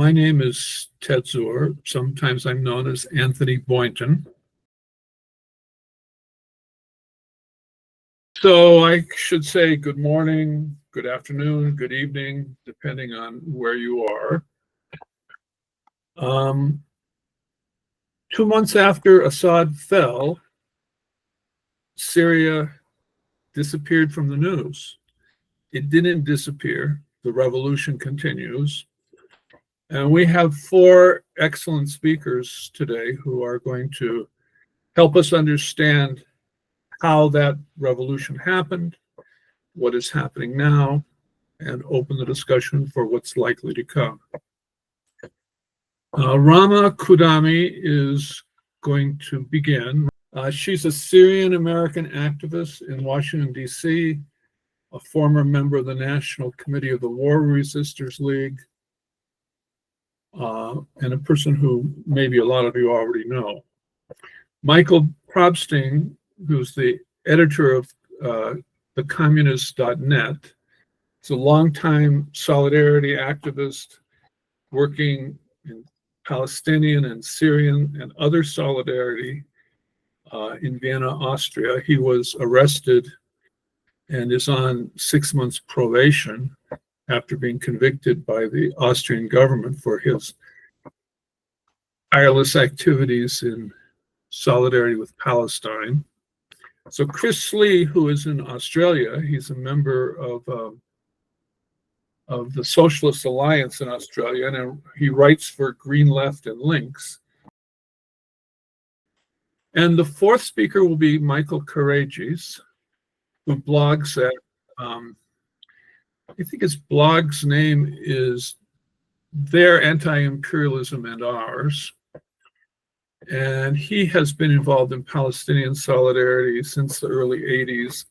My name is Ted Zuur. Sometimes I'm known as Anthony Boynton. So I should say good morning, good afternoon, good evening, depending on where you are. 2 months after Assad fell, Syria disappeared from the news. It didn't disappear. The revolution continues. And we have 4 excellent speakers today who are going to help us understand how that revolution happened, what is happening now, and open the discussion for what's likely to come. Ramah Kudaimi is going to begin. She's a Syrian American activist in Washington, D.C., a former member of the National Committee of the War Resisters League, and a person who maybe a lot of you already know. Michael Pröbsting, who's the editor of thecommunist.net, is a longtime solidarity activist working in Palestinian and Syrian and other solidarity in Vienna, Austria. He was arrested and is on 6 months probation after being convicted by the Austrian government for his tireless activities in solidarity with Palestine. So Chris Slee, who is in Australia, he's a member of the Socialist Alliance in Australia, and he writes for Green Left and Links. And the 4th speaker will be Michael Karadjis, who blogs at, I think his blog's name is Their Anti-Imperialism and Ours. And he has been involved in Palestinian solidarity since the early 80s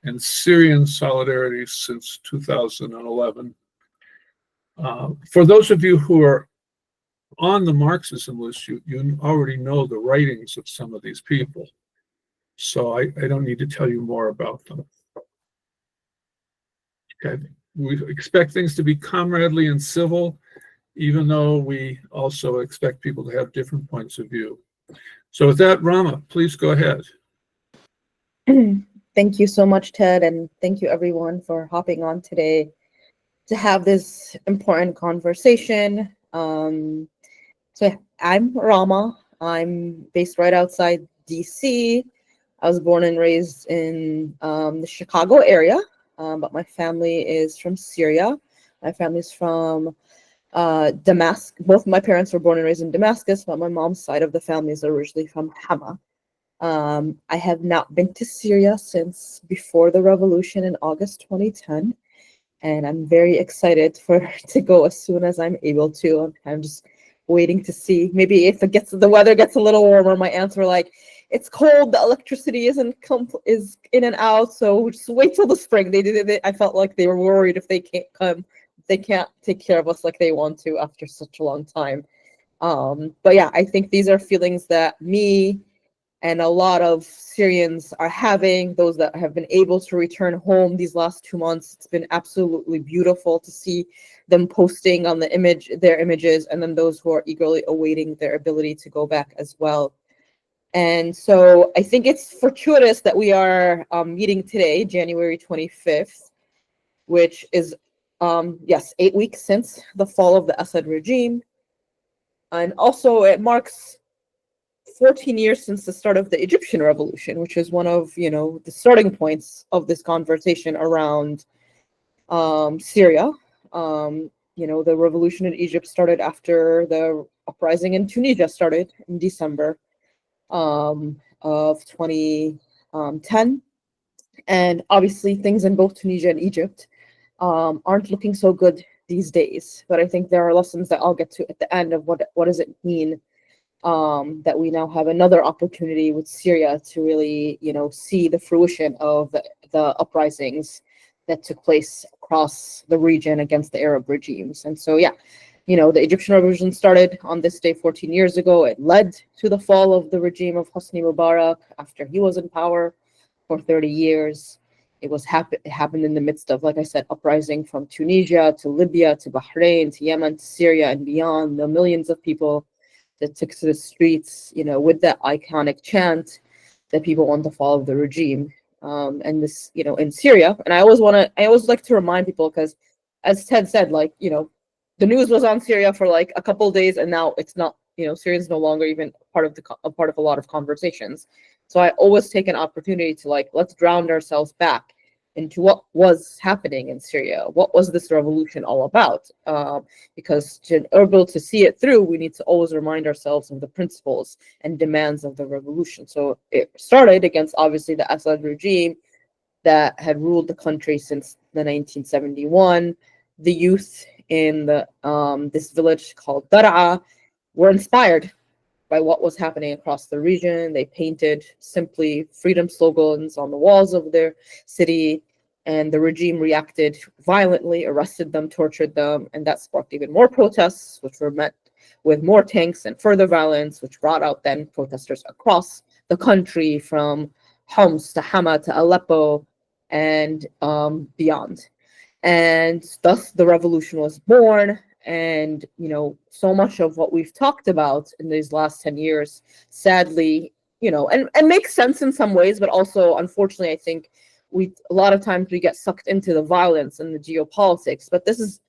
and Syrian solidarity since 2011. For those of you who are on the Marxism list, you already know the writings of some of these people. So I don't need to tell you more about them. Okay. We expect things to be comradely and civil, even though we also expect people to have different points of view. So with that, Ramah, please go ahead. Thank you so much, Ted, and thank you everyone for hopping on today to have this important conversation. So I'm Ramah. I'm based right outside DC. I was born and raised in the Chicago area, but my family is from Syria. My family's from Damascus. Both my parents were born and raised in Damascus, but my mom's side of the family is originally from Hama. I have not been to Syria since before the revolution in August 2010, and I'm very excited to go as soon as I'm able to. I'm just waiting to see. Maybe if the weather gets a little warmer, my aunts were like, "It's cold. The electricity is in and out. So just wait till the spring." I felt like they were worried if they can't come. They can't take care of us like they want to after such a long time. But yeah, I think these are feelings that me and a lot of Syrians are having, those that have been able to return home these last 2 months. It's been absolutely beautiful to see them posting on their images, and then those who are eagerly awaiting their ability to go back as well. And so I think it's fortuitous that we are meeting today, January 25th, which is, 8 weeks since the fall of the Assad regime. And also it marks 14 years since the start of the Egyptian revolution, which is one of, the starting points of this conversation around Syria. The revolution in Egypt started after the uprising in Tunisia started in December of 2010. And obviously things in both Tunisia and Egypt aren't looking so good these days. But I think there are lessons that I'll get to at the end of what does it mean that we now have another opportunity with Syria to really, see the fruition of the uprisings that took place across the region against the Arab regimes. And so, the Egyptian revolution started on this day 14 years ago. It led to the fall of the regime of Hosni Mubarak after he was in power for 30 years. It happened in the midst of, like I said, uprising from Tunisia to Libya to Bahrain to Yemen to Syria and beyond. The millions of people that took to the streets, with that iconic chant that people want to follow the regime. And this, in Syria, and I always like to remind people, because as Ted said, the news was on Syria for like a couple of days, and now it's not. Syria's no longer even part of a lot of conversations. So I always take an opportunity to let's ground ourselves back into what was happening in Syria. What was this revolution all about? Because to be able to see it through, we need to always remind ourselves of the principles and demands of the revolution. So it started against, obviously, the Assad regime that had ruled the country since the 1971. The youth in this village called Dar'a were inspired by what was happening across the region. They painted simply freedom slogans on the walls of their city, and the regime reacted violently, arrested them, tortured them, and that sparked even more protests, which were met with more tanks and further violence, which brought out then protesters across the country from Homs to Hama to Aleppo and beyond. And thus the revolution was born. And, so much of what we've talked about in these last 10 years, sadly, and makes sense in some ways, but also, unfortunately, I think a lot of times we get sucked into the violence and the geopolitics, but this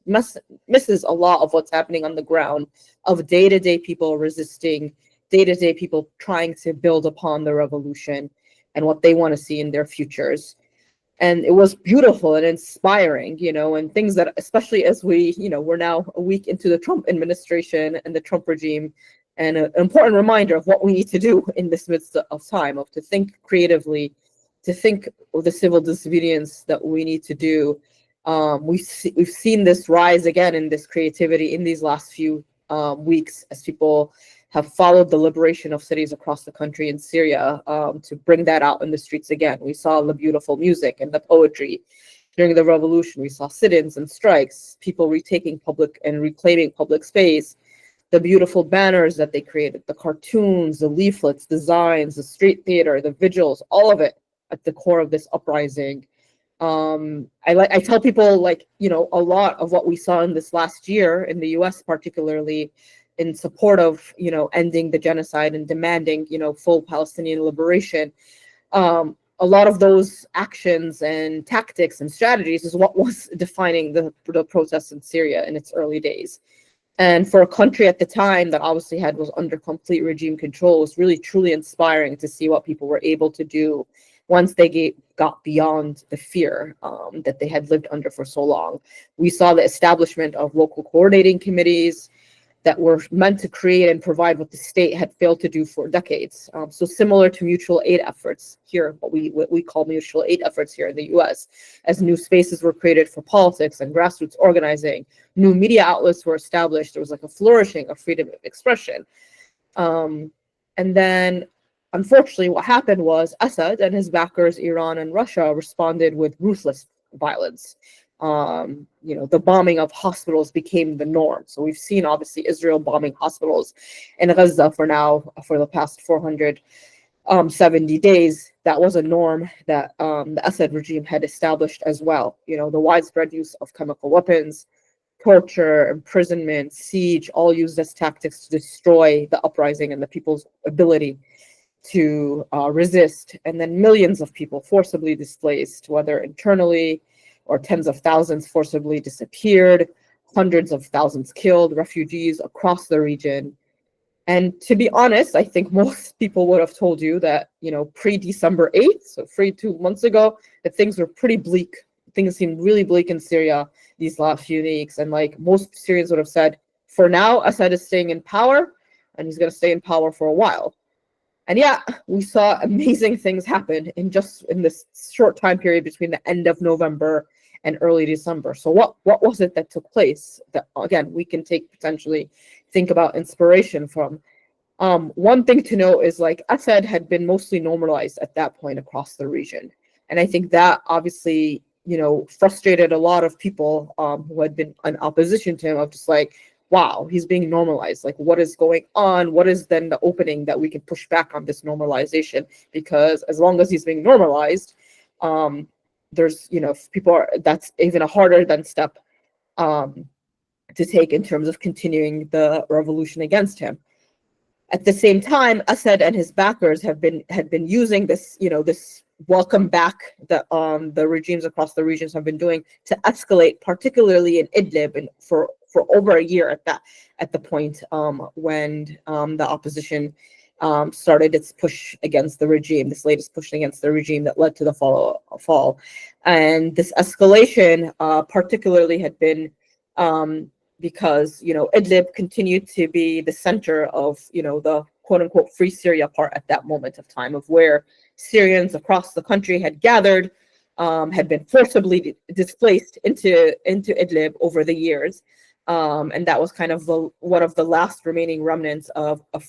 misses a lot of what's happening on the ground, of day-to-day people resisting, day-to-day people trying to build upon the revolution and what they want to see in their futures. And it was beautiful and inspiring, and things that, especially as we're now a week into the Trump administration and the Trump regime, and an important reminder of what we need to do in this midst of time, to think creatively, to think of the civil disobedience that we need to do. We've seen this rise again in this creativity in these last few weeks, as people have followed the liberation of cities across the country in Syria, to bring that out in the streets again. We saw the beautiful music and the poetry during the revolution. We saw sit-ins and strikes, people retaking public and reclaiming public space, the beautiful banners that they created, the cartoons, the leaflets, designs, the street theater, the vigils, all of it at the core of this uprising. I tell people, a lot of what we saw in this last year in the US, particularly in support of, ending the genocide and demanding, full Palestinian liberation. A lot of those actions and tactics and strategies is what was defining the protests in Syria in its early days. And for a country at the time that obviously was under complete regime control, it was really truly inspiring to see what people were able to do once they got beyond the fear that they had lived under for so long. We saw the establishment of local coordinating committees that were meant to create and provide what the state had failed to do for decades. So similar to mutual aid efforts here, what we call mutual aid efforts here in the US, as new spaces were created for politics and grassroots organizing, new media outlets were established, there was a flourishing of freedom of expression. And then, unfortunately, what happened was Assad and his backers, Iran and Russia, responded with ruthless violence. The bombing of hospitals became the norm. So we've seen, obviously, Israel bombing hospitals in Gaza for the past 470 days. That was a norm that the Assad regime had established as well. The widespread use of chemical weapons, torture, imprisonment, siege, all used as tactics to destroy the uprising and the people's ability to resist. And then millions of people forcibly displaced, whether internally or tens of thousands forcibly disappeared, hundreds of thousands killed, refugees across the region. And to be honest, I think most people would have told you that, pre-December 8th, so 2 months ago, that things were pretty bleak. Things seemed really bleak in Syria these last few weeks. And most Syrians would have said, for now, Assad is staying in power, and he's going to stay in power for a while. And yeah, we saw amazing things happen in this short time period between the end of November and early December. So what was it that took place that, again, we can potentially think about inspiration from? One thing to note is Assad had been mostly normalized at that point across the region. And I think that obviously, frustrated a lot of people who had been in opposition to him, of just wow, he's being normalized. What is going on? What is then the opening that we can push back on this normalization? Because as long as he's being normalized, there's, people are, that's even a harder than step to take in terms of continuing the revolution against him. At the same time, Assad and his backers had been using this, this welcome back that the regimes across the regions have been doing to escalate, particularly in Idlib, and for over a year at the point when the opposition started its push against the regime, this latest push against the regime that led to the fall. And this escalation particularly had been because, Idlib continued to be the center of, the quote unquote free Syria part at that moment of time, of where Syrians across the country had gathered, had been forcibly displaced into Idlib over the years. And that was kind of one of the last remaining remnants of a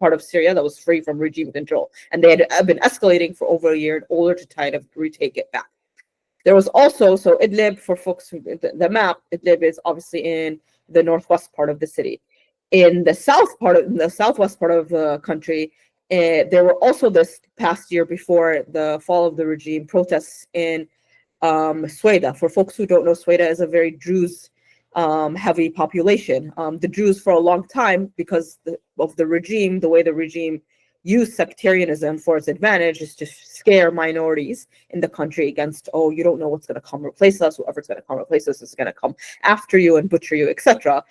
part of Syria that was free from regime control. And they had been escalating for over a year in order to try to retake it back. There was also, so Idlib, for folks who the map, Idlib is obviously in the northwest part of the city. In the southwest part of the country, there were also this past year, before the fall of the regime, protests in Sweda. For folks who don't know, Sweda is a very Druze heavy population. The Druze, for a long time, because of the regime, the way the regime used sectarianism for its advantage, is to scare minorities in the country against, oh, you don't know what's going to come replace us. Whoever's going to come replace us is going to come after you and butcher you, etc.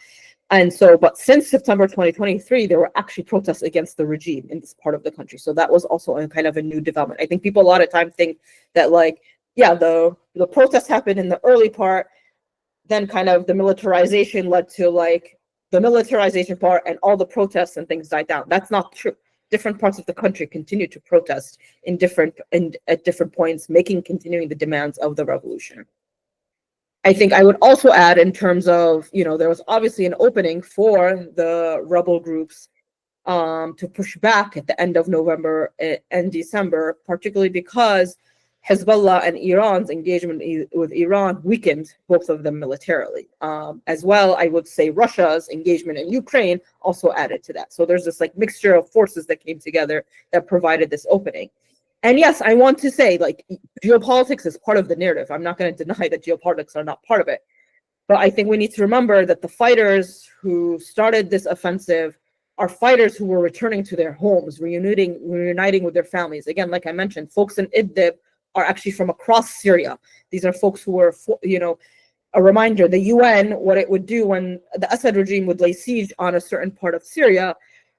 And so, but since September 2023, there were actually protests against the regime in this part of the country. So that was also a kind of a new development. I think people a lot of time think that, like, yeah, the protests happened in the early part, then kind of the militarization led to, like, the militarization part, and all the protests and things died down. That's not true. Different parts of the country continue to protest at different points, continuing the demands of the revolution. I think I would also add, in terms of, there was obviously an opening for the rebel groups to push back at the end of November and December, particularly because Hezbollah and Iran's engagement with Iran weakened both of them militarily. As well, I would say Russia's engagement in Ukraine also added to that. So there's this, like, mixture of forces that came together that provided this opening. And yes, I want to say, like, geopolitics is part of the narrative. I'm not going to deny that geopolitics are not part of it. But I think we need to remember that the fighters who started this offensive are fighters who were returning to their homes, reuniting with their families. Again, like I mentioned, folks in Idlib are actually from across Syria. These are folks who were, a reminder, the UN, what it would do when the Assad regime would lay siege on a certain part of Syria,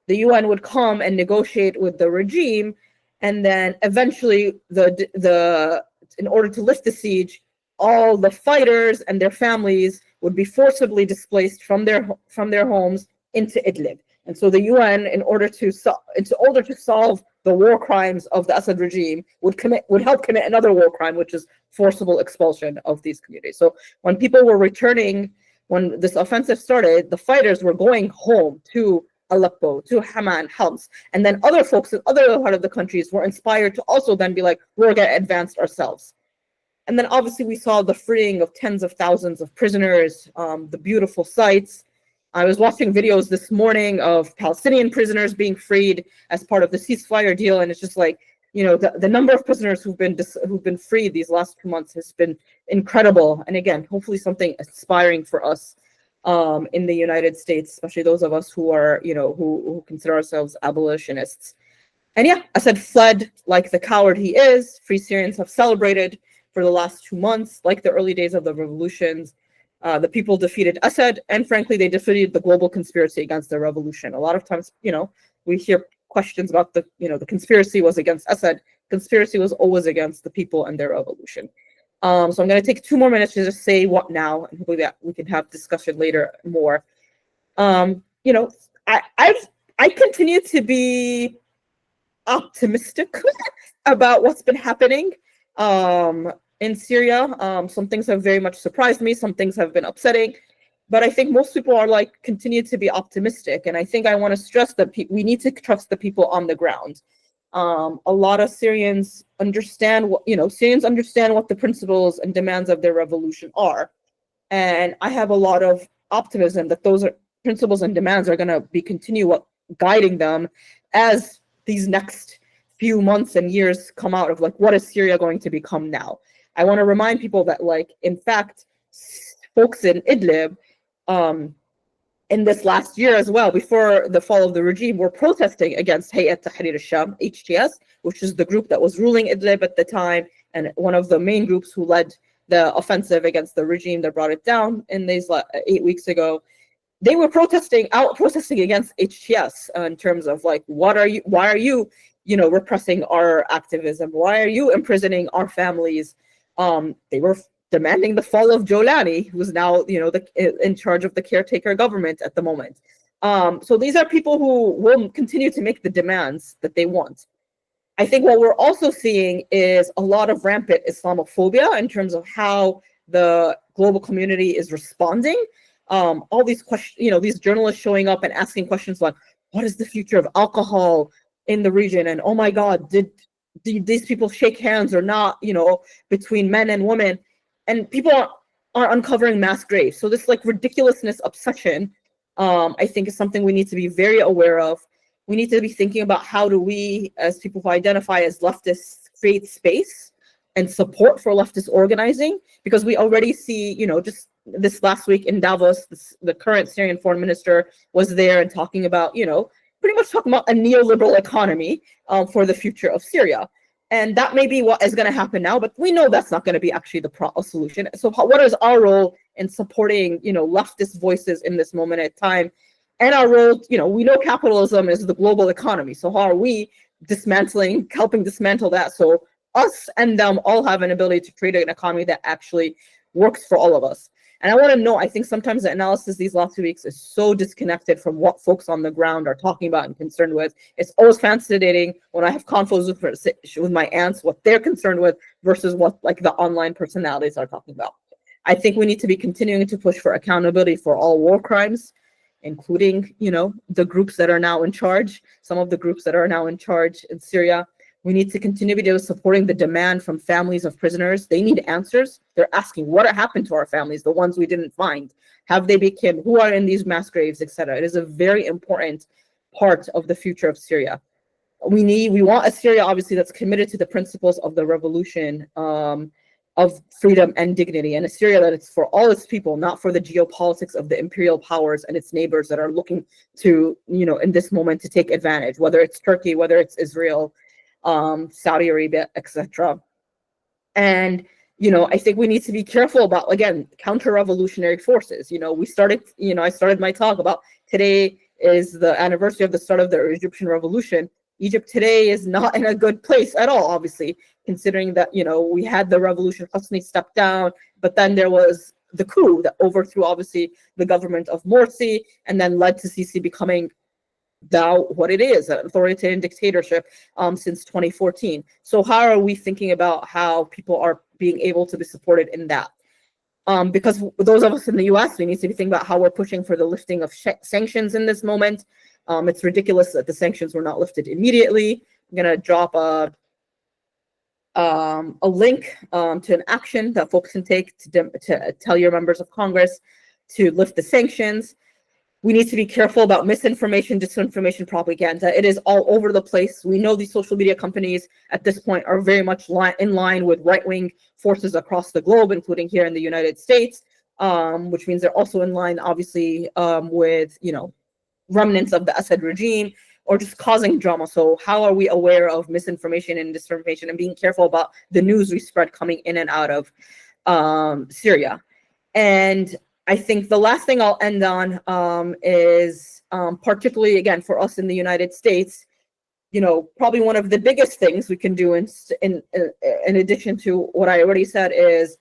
the UN would come and negotiate with the regime, and then eventually, in order to lift the siege, all the fighters and their families would be forcibly displaced from their homes into Idlib. And so the UN, in order to solve the war crimes of the Assad regime, would help commit another war crime, which is forcible expulsion of these communities. So when people were returning, when this offensive started, the fighters were going home to Aleppo, to Hama, Homs, and then other folks in other part of the countries were inspired to also then be like, we're going to advance ourselves. And then obviously we saw the freeing of tens of thousands of prisoners, the beautiful sights. I was watching videos this morning of Palestinian prisoners being freed as part of the ceasefire deal, and it's just like, the number of prisoners who've been freed these last 2 months has been incredible. And again, hopefully something inspiring for us in the United States, especially those of us who are, who consider ourselves abolitionists. And yeah, Assad fled like the coward he is. Free Syrians have celebrated for the last 2 months, like the early days of the revolutions. The people defeated Assad, and frankly, they defeated the global conspiracy against the revolution. A lot of times, we hear questions about the conspiracy was against Assad. Conspiracy was always against the people and their revolution. So I'm going to take 2 more minutes to just say what now, and hopefully that we can have discussion later more. I continue to be optimistic about what's been happening in Syria. Some things have very much surprised me. Some things have been upsetting, but I think most people are continue to be optimistic. And I think I want to stress that we need to trust the people on the ground. A lot of Syrians understand what the principles and demands of their revolution are. And I have a lot of optimism that those principles and demands are going to continue guiding them as these next few months and years come out of like, what is Syria going to become now? I want to remind people that, like, in fact, folks in Idlib, in this last year as well, before the fall of the regime, were protesting against Hayat Tahrir al-Sham, HTS, which is the group that was ruling Idlib at the time, and one of the main groups who led the offensive against the regime that brought it down in these 8 weeks ago. They were protesting against HTS in terms of like, why are you, repressing our activism? Why are you imprisoning our families? They were demanding the fall of Jolani, who's now, in charge of the caretaker government at the moment. So these are people who will continue to make the demands that they want. I think what we're also seeing is a lot of rampant Islamophobia in terms of how the global community is responding. All these questions, these journalists showing up and asking questions like, what is the future of alcohol in the region? And oh my God, did these people shake hands or not, between men and women? And people are uncovering mass graves. So this like ridiculousness obsession, I think, is something we need to be very aware of. We need to be thinking about how do we, as people who identify as leftists, create space and support for leftist organizing, because we already see, just this last week in Davos, the current Syrian foreign minister was there and talking about, pretty much talking about a neoliberal economy for the future of Syria. And that may be what is going to happen now, but we know that's not going to be actually the solution. So what is our role in supporting, leftist voices in this moment at time? And our role, we know capitalism is the global economy. So how are we helping dismantle that? So us and them all have an ability to create an economy that actually works for all of us. And I want to know, I think sometimes the analysis these last 2 weeks is so disconnected from what folks on the ground are talking about and concerned with. It's always fascinating when I have confos with my aunts, what they're concerned with versus what like the online personalities are talking about. I think we need to be continuing to push for accountability for all war crimes, including, the groups that are now in charge, some of the groups that are now in charge in Syria. We need to continue to be supporting the demand from families of prisoners. They need answers. They're asking, what happened to our families, the ones we didn't find? Have they been killed? Who are in these mass graves, etc.? It is a very important part of the future of Syria. We want a Syria, obviously, that's committed to the principles of the revolution, of freedom and dignity, and a Syria that it's for all its people, not for the geopolitics of the imperial powers and its neighbors that are looking to, in this moment to take advantage, whether it's Turkey, whether it's Israel, Saudi Arabia, etc. And, I think we need to be careful about, again, counter-revolutionary forces. I started my talk about today is the anniversary of the start of the Egyptian revolution. Egypt today is not in a good place at all, obviously, considering that, we had the revolution, Hosni stepped down, but then there was the coup that overthrew, obviously, the government of Morsi and then led to Sisi becoming now what it is, an authoritarian dictatorship since 2014. So how are we thinking about how people are being able to be supported in that? Because those of us in the US, we need to be thinking about how we're pushing for the lifting of sanctions in this moment. It's ridiculous that the sanctions were not lifted immediately. I'm going to drop a link to an action that folks can take to tell your members of Congress to lift the sanctions. We need to be careful about misinformation, disinformation, propaganda. It is all over the place. We know these social media companies at this point are very much in line with right-wing forces across the globe, including here in the United States, which means they're also in line, obviously, with, remnants of the Assad regime or just causing drama. So how are we aware of misinformation and disinformation and being careful about the news we spread coming in and out of Syria? And I think the last thing I'll end on is particularly, again, for us in the United States, probably one of the biggest things we can do in addition to what I already said is,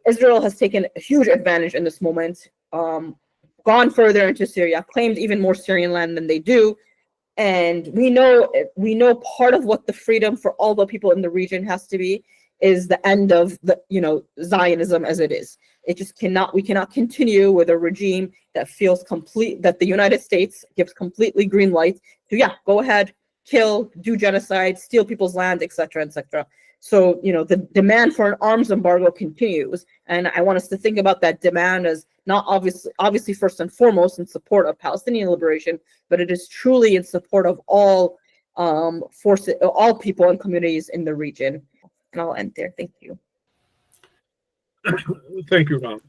Israel has taken a huge advantage in this moment, gone further into Syria, claimed even more Syrian land than they do. And we know part of what the freedom for all the people in the region has to be is the end of the, Zionism as it is. We cannot continue with a regime that feels that the United States gives completely green light to, go ahead, kill, do genocide, steal people's land, etc., etc. So, the demand for an arms embargo continues. And I want us to think about that demand as not obviously first and foremost in support of Palestinian liberation, but it is truly in support of all forces, all people and communities in the region. And I'll end there. Thank you. Thank you, Ram.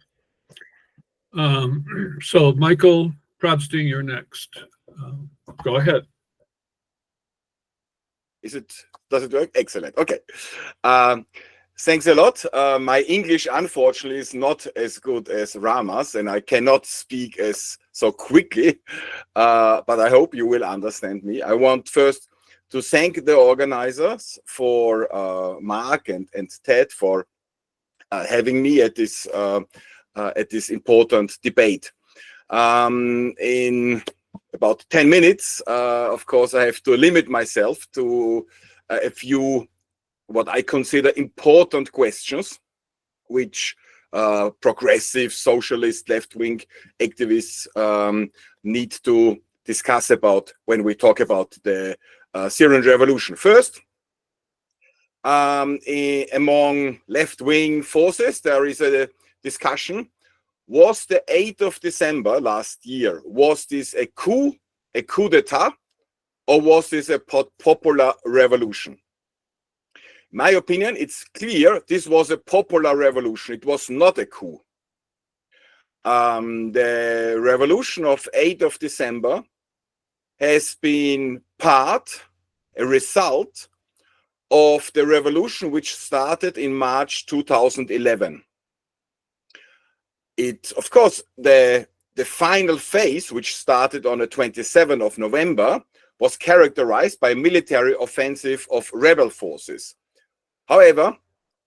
So Michael Pröbsting, you're next. Go ahead. Does it work? Excellent. Okay. Thanks a lot. My English, unfortunately, is not as good as Ramah's, and I cannot speak so quickly, but I hope you will understand me. I want first to thank the organizers for Mark and Ted for having me at this important debate. In about 10 minutes, of course, I have to limit myself to a few what I consider important questions, which progressive, socialist, left-wing activists need to discuss about when we talk about the Syrian revolution. First, among left-wing forces, there is a discussion. Was the 8th of December last year, was this a coup d'etat, or was this a popular revolution? In my opinion, it's clear this was a popular revolution. It was not a coup. The revolution of 8th of December has been a result of the revolution which started in March 2011. Of course, the final phase, which started on the 27th of November, was characterized by military offensive of rebel forces. However,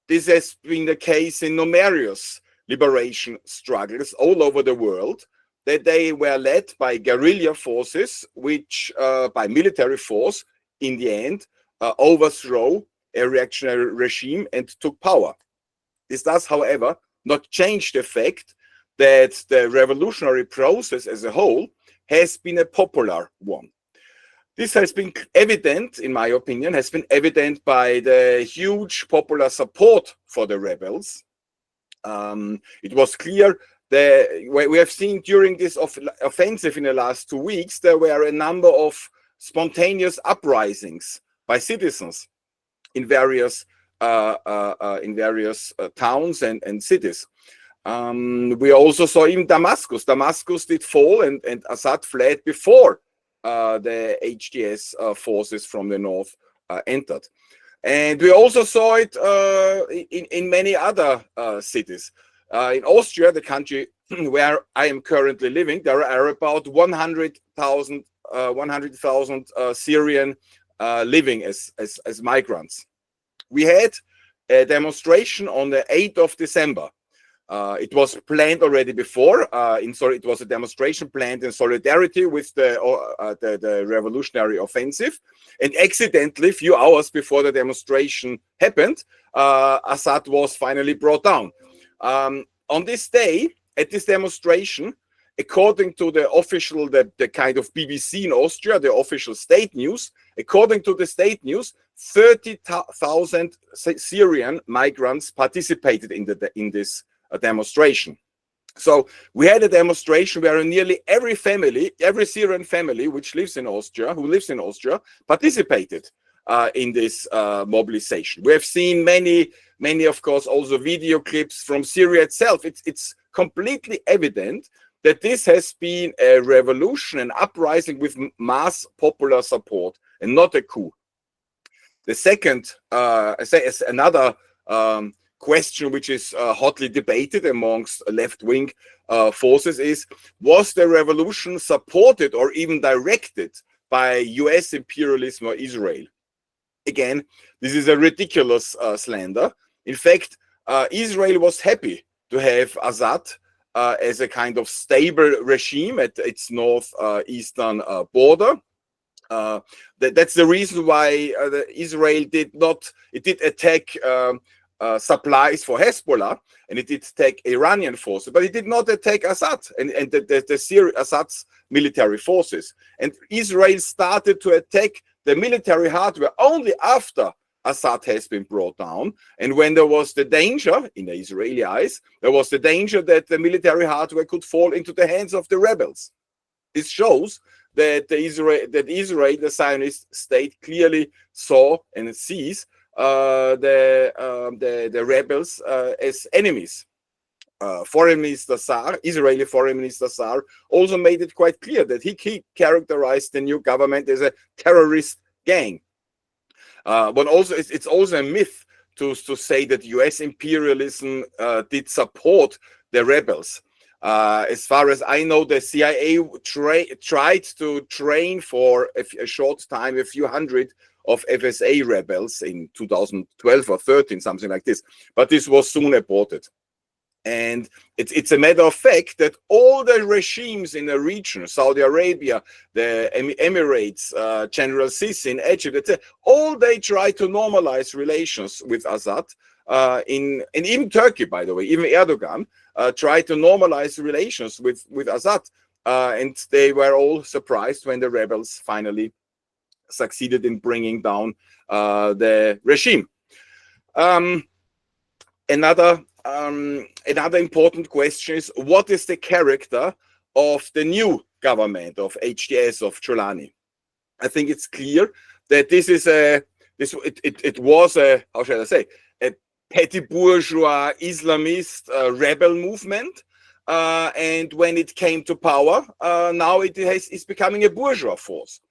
this has been the case in numerous liberation struggles all over the world, that they were led by guerrilla forces, which by military force, in the end, overthrow a reactionary regime and took power. This does, however, not change the fact that the revolutionary process as a whole has been a popular one. This has been evident, in my opinion, has been evident by the huge popular support for the rebels. It was clear that we have seen during this offensive in the last 2 weeks, there were a number of spontaneous uprisings by citizens in various towns and cities. We also saw even Damascus. Damascus did fall, and Assad fled before the HDS forces from the north entered. And we also saw it in many other cities. In Austria, the country where I am currently living, there are about 100,000 Syrian living as migrants. We had a demonstration on the 8th of December. It was planned already before. It was a demonstration planned in solidarity with the revolutionary offensive. And accidentally, a few hours before the demonstration happened, Assad was finally brought down. On this day, at this demonstration, according to the official, the kind of BBC in Austria, the official state news, according to the state news, 30,000 Syrian migrants participated in this demonstration. So we had a demonstration where nearly every Syrian family who lives in Austria, participated in this mobilization. We have seen many, of course, also video clips from Syria itself. It's completely evident that this has been a revolution, an uprising with mass popular support, and not a coup. The second, another question which is hotly debated amongst left-wing forces was the revolution supported or even directed by US imperialism or Israel? Again, this is a ridiculous slander. In fact, Israel was happy to have Assad as a kind of stable regime at its northeastern border. That's the reason why Israel did attack supplies for Hezbollah, and it did attack Iranian forces, but it did not attack Assad and Assad's military forces. And Israel started to attack the military hardware only after Assad has been brought down, and when there was the danger, in the Israeli eyes, there was the danger that the military hardware could fall into the hands of the rebels. This shows that Israel, the Zionist state, clearly saw and sees the rebels as enemies. Israeli Foreign Minister Zuur, also made it quite clear that he characterized the new government as a terrorist gang. But also, it's also a myth to say that U.S. imperialism did support the rebels. As far as I know, the CIA tried to train for a short time a few hundred of FSA rebels in 2012 or 13, something like this. But this was soon aborted. And it's a matter of fact that all the regimes in the region, Saudi Arabia, the Emirates, General Sisi in Egypt, etc., all they try to normalize relations with Assad. And even Turkey, by the way, even Erdogan tried to normalize relations with Assad. And they were all surprised when the rebels finally succeeded in bringing down the regime. Another important question is, what is the character of the new government of HDS, of Giuliani? I think it's clear that it was a, how shall I say, a petty bourgeois Islamist rebel movement. And when it came to power, now it's becoming a bourgeois force.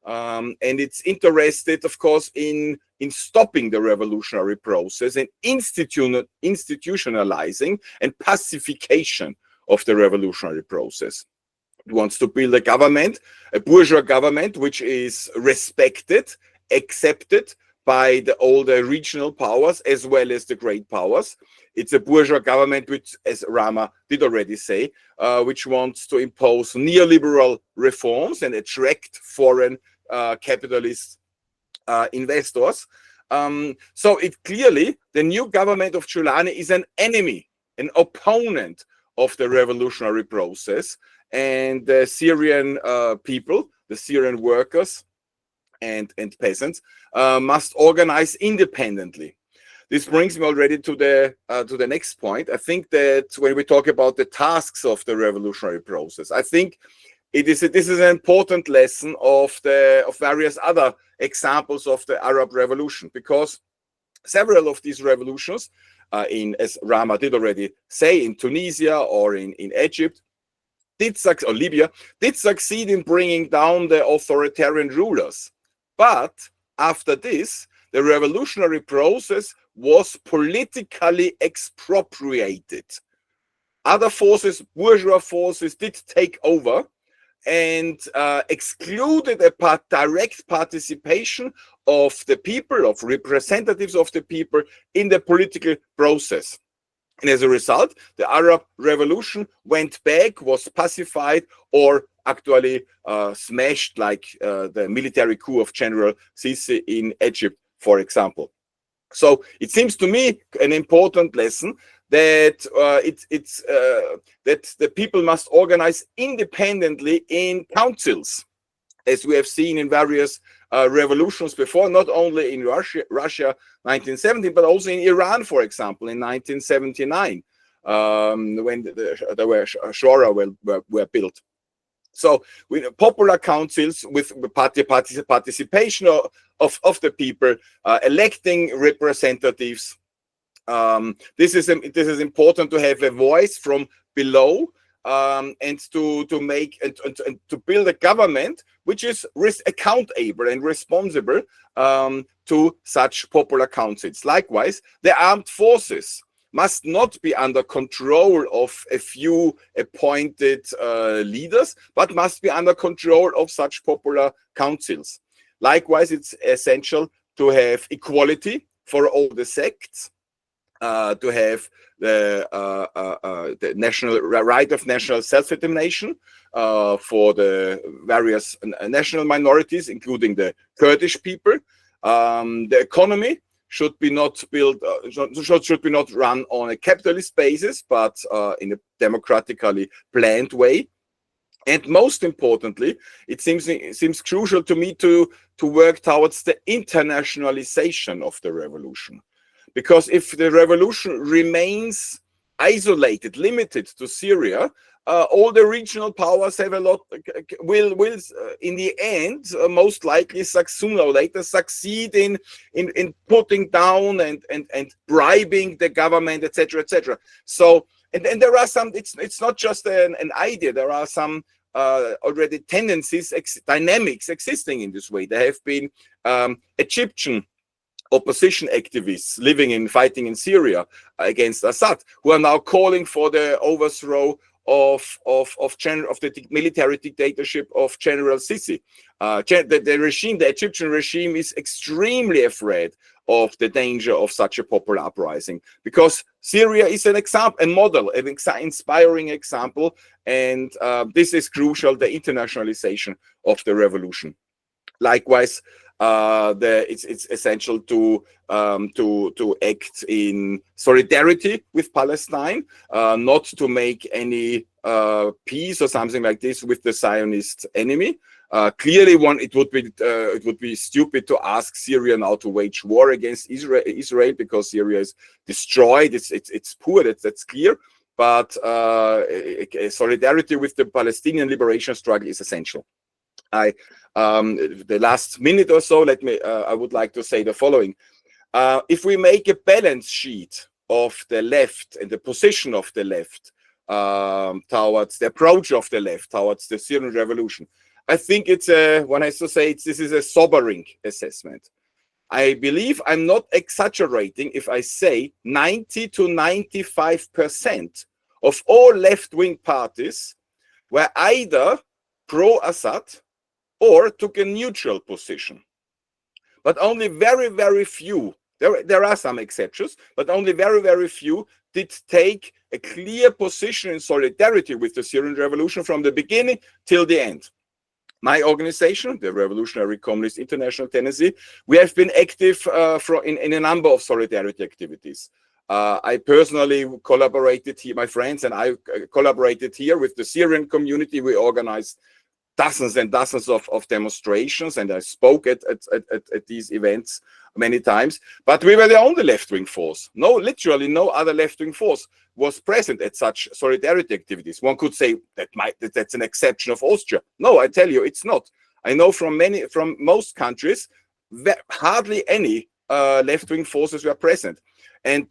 And it's interested, of course, in stopping the revolutionary process and institutionalizing and pacification of the revolutionary process. It wants to build a government, a bourgeois government, which is respected, accepted by all the regional powers as well as the great powers. It's a bourgeois government which, as Ramah did already say, which wants to impose neoliberal reforms and attract foreign capitalist investors. So it clearly, the new government of Giuliani is an enemy, an opponent of the revolutionary process, and the Syrian people, the Syrian workers and peasants must organize independently. This brings me already to the next point. I think that when we talk about the tasks of the revolutionary process, I think this is an important lesson of various other examples of the Arab Revolution, because several of these revolutions, as Ramah did already say, in Tunisia or in Egypt, or Libya, did succeed in bringing down the authoritarian rulers. But after this, the revolutionary process was politically expropriated. Other forces, bourgeois forces, did take over and excluded a direct participation of the people, of representatives of the people in the political process. And as a result, the Arab Revolution went back, was pacified, or actually smashed, like the military coup of General Sisi in Egypt, for example. So it seems to me an important lesson that that the people must organize independently in councils, as we have seen in various revolutions before, not only in Russia 1917, but also in Iran, for example, in 1979, when the Shura were built. So with popular councils, with participation of the people, electing representatives. This is important to have a voice from below, and to make and to build a government which is accountable and responsible to such popular councils. Likewise, the armed forces must not be under control of a few appointed leaders, but must be under control of such popular councils. Likewise, it's essential to have equality for all the sects, to have the national right of national self-determination for the various national minorities, including the Kurdish people. The economy should be not run on a capitalist basis, but in a democratically planned way. And most importantly, it seems crucial to me to work towards the internationalization of the revolution. Because if the revolution remains isolated, limited to Syria, all the regional powers have a lot, will in the end most likely sooner or later succeed in putting down and bribing the government, etc., etc. So and there are some, it's not just an idea, there are some already tendencies, dynamics existing in this way. There have been Egyptian opposition activists fighting in Syria against Assad, who are now calling for the overthrow of the military dictatorship of General Sisi. The Egyptian regime is extremely afraid of the danger of such a popular uprising, because Syria is an example, a model, an inspiring example, and this is crucial, the internationalization of the revolution. Likewise, it's essential to act in solidarity with Palestine, not to make any peace or something like this with the Zionist enemy. Clearly, it would be stupid to ask Syria now to wage war against Israel, because Syria is destroyed. It's poor. That's clear. But solidarity with the Palestinian liberation struggle is essential. The last minute or so, I would like to say the following. If we make a balance sheet of the left and the position of the left towards the approach of the left towards the Syrian revolution, I think one has to say this is a sobering assessment. I believe I'm not exaggerating if I say 90 to 95% of all left-wing parties were either pro-Assad or took a neutral position. But only very, very few, there are some exceptions, but only very, very few did take a clear position in solidarity with the Syrian revolution from the beginning till the end. My organization, the Revolutionary Communist International Tendency, we have been active in a number of solidarity activities. I personally collaborated here, my friends and I collaborated here with the Syrian community. We organized dozens and dozens of demonstrations, and I spoke at these events many times. But we were the only left-wing force. Literally no other left-wing force was present at such solidarity activities. One could say that's an exception of Austria. No, I tell you, it's not. I know from most countries, hardly any left-wing forces were present. And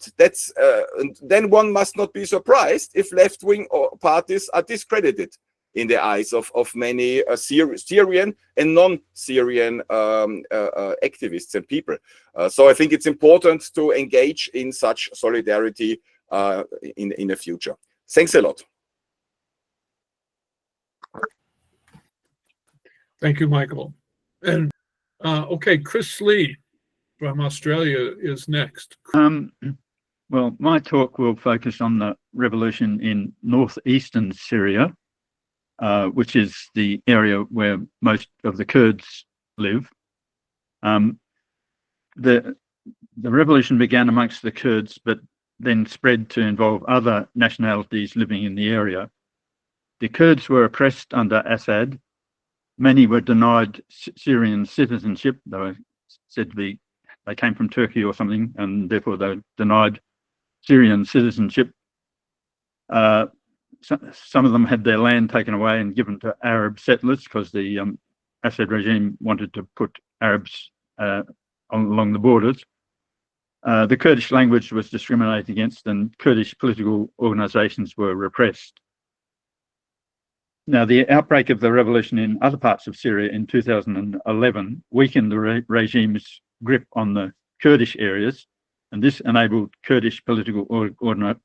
then one must not be surprised if left-wing parties are discredited in the eyes of many Syrian and non-Syrian activists and people. So I think it's important to engage in such solidarity in the future. Thanks a lot. Thank you, Michael. And okay, Chris Slee from Australia is next. Well, my talk will focus on the revolution in northeastern Syria, which is the area where most of the Kurds live. The revolution began amongst the Kurds, but then spread to involve other nationalities living in the area. The Kurds were oppressed under Assad. Many were denied Syrian citizenship. They were said to be, they came from Turkey or something, and therefore they were denied Syrian citizenship. Some of them had their land taken away and given to Arab settlers because the Assad regime wanted to put Arabs along the borders. The Kurdish language was discriminated against, and Kurdish political organizations were repressed. Now, the outbreak of the revolution in other parts of Syria in 2011 weakened the regime's grip on the Kurdish areas, and this enabled Kurdish political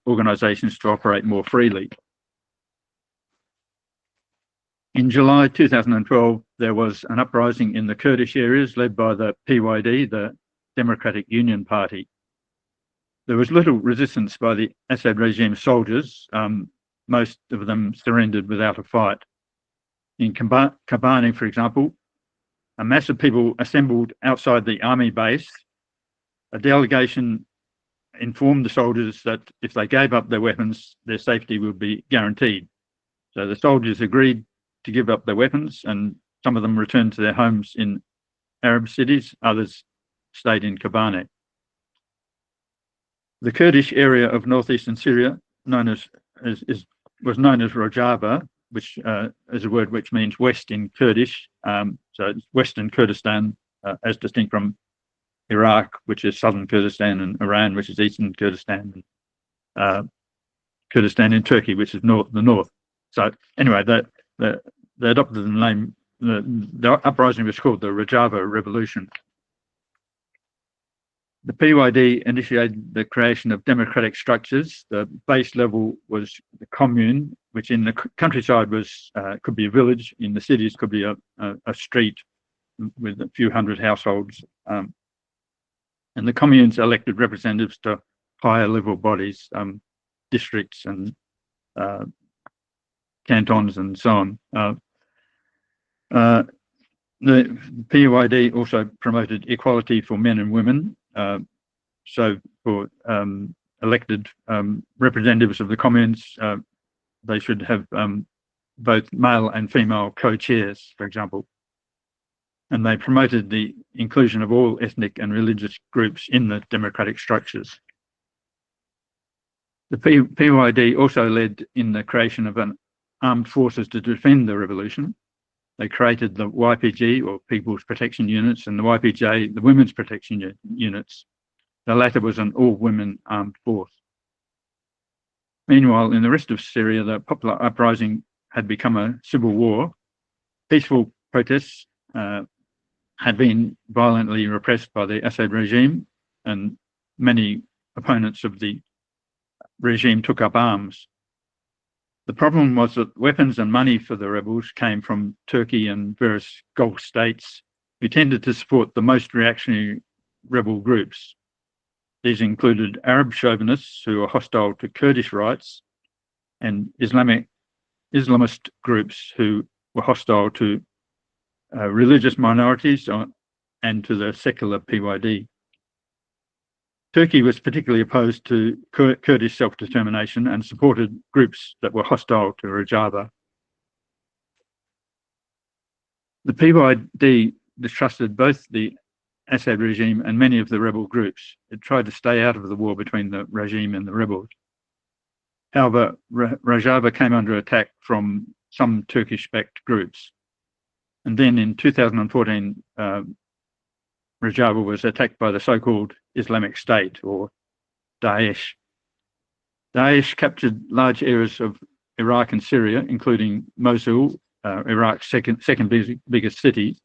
organizations to operate more freely. In July 2012, there was an uprising in the Kurdish areas led by the PYD, the Democratic Union Party. There was little resistance by the Assad regime soldiers. Most of them surrendered without a fight. In Kobani, for example, a mass of people assembled outside the army base. A delegation informed the soldiers that if they gave up their weapons, their safety would be guaranteed. So the soldiers agreed to give up their weapons, and some of them returned to their homes in Arab cities, others stayed in Kobani. The Kurdish area of northeastern Syria known as was known as Rojava, which is a word which means west in Kurdish. So it's Western Kurdistan, as distinct from Iraq, which is southern Kurdistan, and Iran, which is eastern Kurdistan, and Kurdistan in Turkey, which is the north. So anyway, they adopted the name. The uprising was called the Rojava Revolution. The PYD initiated the creation of democratic structures. The base level was the commune, which in the countryside was could be a village. In the cities could be a street with a few hundred households. And the communes elected representatives to higher level bodies, districts and cantons and so on. The PYD also promoted equality for men and women. So for elected representatives of the communes, they should have both male and female co-chairs, for example. And they promoted the inclusion of all ethnic and religious groups in the democratic structures. The PYD also led in the creation of an armed forces to defend the revolution. They created the YPG, or People's Protection Units, and the YPJ, the Women's Protection Units. The latter was an all-women armed force. Meanwhile, in the rest of Syria, the popular uprising had become a civil war. Peaceful protests had been violently repressed by the Assad regime, and many opponents of the regime took up arms. The problem was that weapons and money for the rebels came from Turkey and various Gulf states, who tended to support the most reactionary rebel groups. These included Arab chauvinists who were hostile to Kurdish rights, and Islamist groups who were hostile to religious minorities and to the secular PYD. Turkey was particularly opposed to Kurdish self-determination and supported groups that were hostile to Rojava. The PYD distrusted both the Assad regime and many of the rebel groups. It tried to stay out of the war between the regime and the rebels. However, Rojava came under attack from some Turkish-backed groups. And then in 2014, Rojava was attacked by the so-called Islamic State, or Daesh. Daesh captured large areas of Iraq and Syria, including Mosul, Iraq's second biggest city,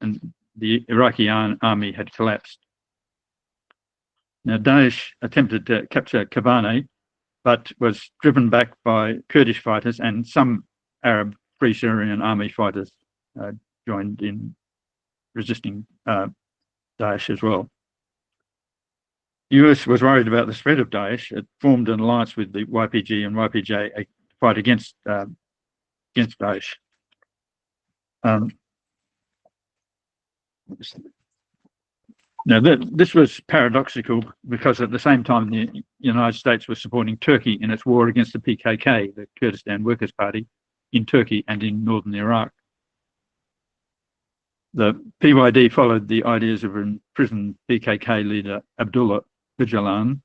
and the Iraqi army had collapsed. Now, Daesh attempted to capture Kobane, but was driven back by Kurdish fighters, and some Arab Free Syrian Army fighters joined in resisting Daesh as well. The US was worried about the spread of Daesh. It formed an alliance with the YPG and YPJ to fight against Daesh. Now, this was paradoxical because at the same time the United States was supporting Turkey in its war against the PKK, the Kurdistan Workers' Party, in Turkey and in northern Iraq. The PYD followed the ideas of imprisoned PKK leader Abdullah Öcalan,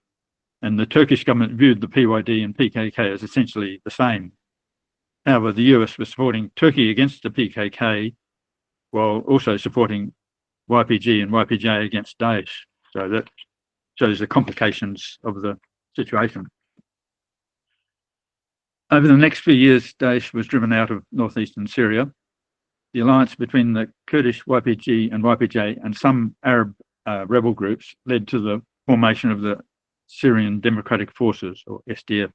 and the Turkish government viewed the PYD and PKK as essentially the same. However, the US was supporting Turkey against the PKK while also supporting YPG and YPJ against Daesh. So that shows the complications of the situation. Over the next few years, Daesh was driven out of northeastern Syria. The alliance between the Kurdish YPG and YPJ and some Arab rebel groups led to the formation of the Syrian Democratic Forces, or SDF.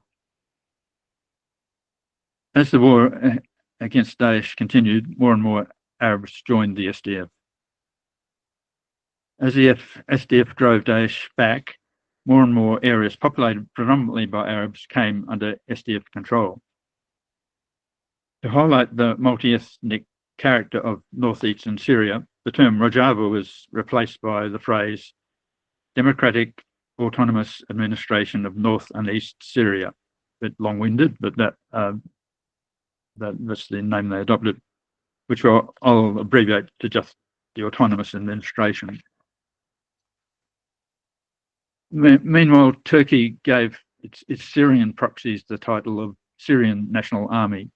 As the war against Daesh continued, more and more Arabs joined the SDF. As the SDF drove Daesh back, more and more areas populated predominantly by Arabs came under SDF control. To highlight the multi-ethnic character of northeastern Syria, the term Rojava was replaced by the phrase Democratic Autonomous Administration of North and East Syria. A bit long-winded, but that's the name they adopted, which I'll abbreviate to just the Autonomous Administration. Meanwhile, Turkey gave its Syrian proxies the title of Syrian National Army.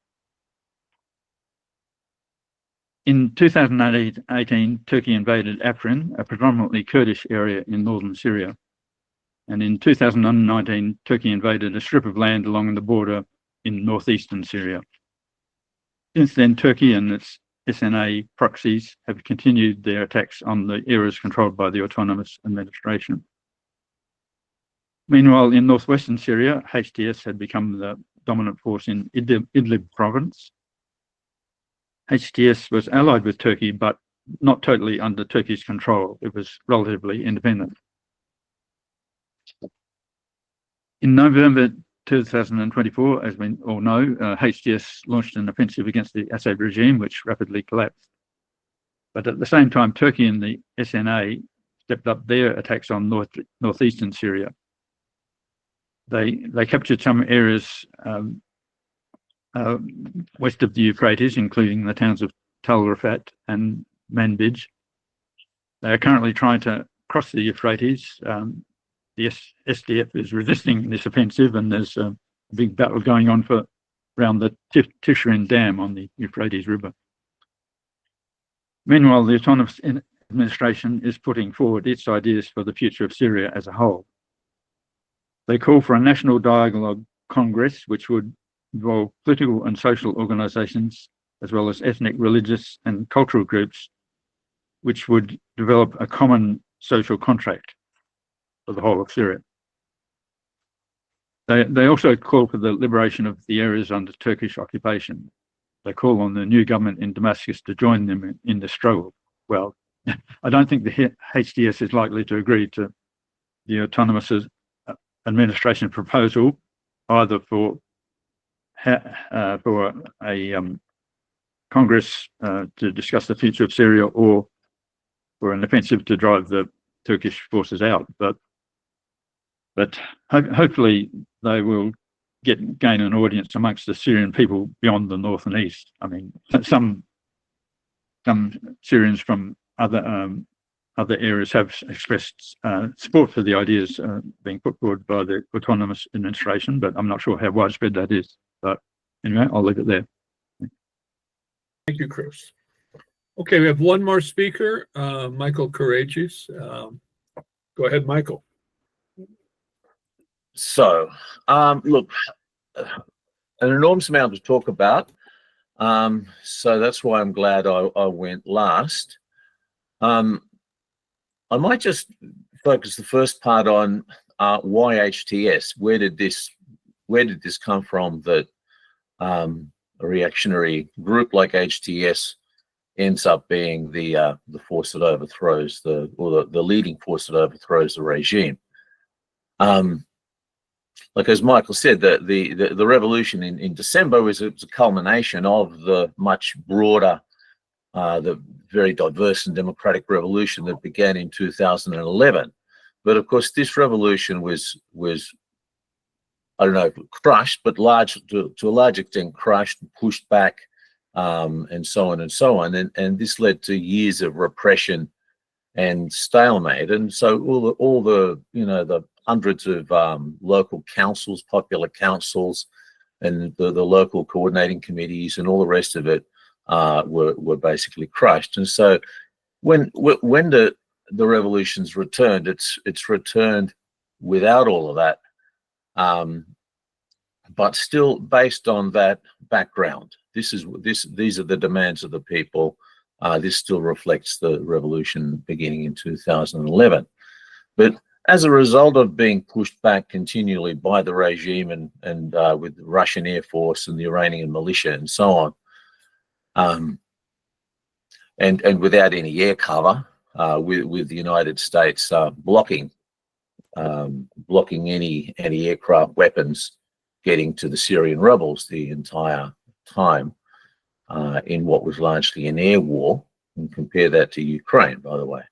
In 2018, Turkey invaded Afrin, a predominantly Kurdish area in northern Syria. And in 2019, Turkey invaded a strip of land along the border in northeastern Syria. Since then, Turkey and its SNA proxies have continued their attacks on the areas controlled by the autonomous administration. Meanwhile, in northwestern Syria, HTS had become the dominant force in Idlib province. HTS was allied with Turkey, but not totally under Turkey's control. It was relatively independent. In November 2024, as we all know, HTS launched an offensive against the Assad regime, which rapidly collapsed. But at the same time, Turkey and the SNA stepped up their attacks on northeastern Syria. They captured some areas west of the Euphrates, including the towns of Tal Rafat and Manbij. They are currently trying to cross the Euphrates. The SDF is resisting this offensive, and there's a big battle going on around the Tishreen Dam on the Euphrates River. Meanwhile, the autonomous administration is putting forward its ideas for the future of Syria as a whole. They call for a national dialogue congress, which would involve political and social organisations, as well as ethnic, religious and cultural groups, which would develop a common social contract for the whole of Syria. They also call for the liberation of the areas under Turkish occupation. They call on the new government in Damascus to join them in the struggle. Well, I don't think the HTS is likely to agree to the autonomous administration proposal, either for a Congress to discuss the future of Syria or for an offensive to drive the Turkish forces out. But hopefully they will gain an audience amongst the Syrian people beyond the north and east. I mean, some Syrians from other areas have expressed support for the ideas being put forward by the autonomous administration, but I'm not sure how widespread that is. But anyway, I'll leave it there. Thank you, Chris. Okay, we have one more speaker, Michael Karadjis. Go ahead, Michael. So, look, an enormous amount to talk about. So that's why I'm glad I went last. I might just focus the first part on why HTS. Where did this come from? That a reactionary group like HTS ends up being the force that overthrows the leading force that overthrows the regime. Like as Michael said, the revolution in December was a culmination of the much broader, the very diverse and democratic revolution that began in 2011. But of course, this revolution was I don't know, crushed, but to a large extent crushed, pushed back, and so on and so on. And this led to years of repression and stalemate. And so all the the hundreds of local councils, popular councils, and the local coordinating committees and all the rest of it were basically crushed. And so when the revolution's returned, it's returned without all of that, but still based on that background. These are the demands of the people. This still reflects the revolution beginning in 2011. But as a result of being pushed back continually by the regime and with the Russian Air Force and the Iranian militia and so on, and without any air cover, with the United States blocking any aircraft weapons getting to the Syrian rebels the entire time, in what was largely an air war, and compare that to Ukraine, by the way.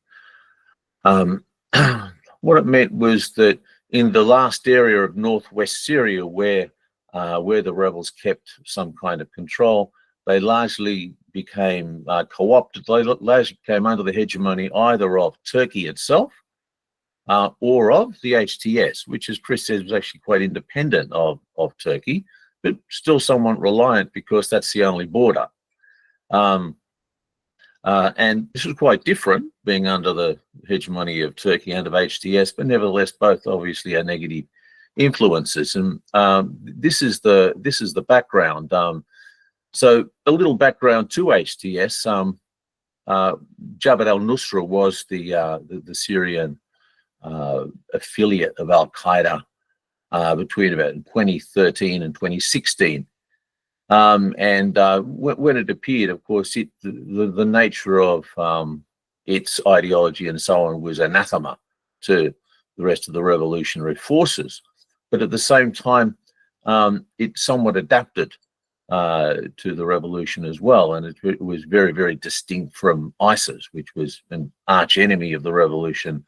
What it meant was that in the last area of northwest Syria where the rebels kept some kind of control, they largely became co-opted. They largely came under the hegemony either of Turkey itself or of the HTS, which, as Chris says, was actually quite independent of Turkey, but still somewhat reliant because that's the only border. And this was quite different, being under the hegemony of Turkey and of HTS, but nevertheless, both obviously are negative influences. And this is the background. So a little background to HTS. Jabhat al-Nusra was the Syrian affiliate of Al-Qaeda between about 2013 and 2016. And when it appeared, of course, the nature of its ideology and so on was anathema to the rest of the revolutionary forces. But at the same time, it somewhat adapted to the revolution as well. And it was very, very distinct from ISIS, which was an arch enemy of the revolution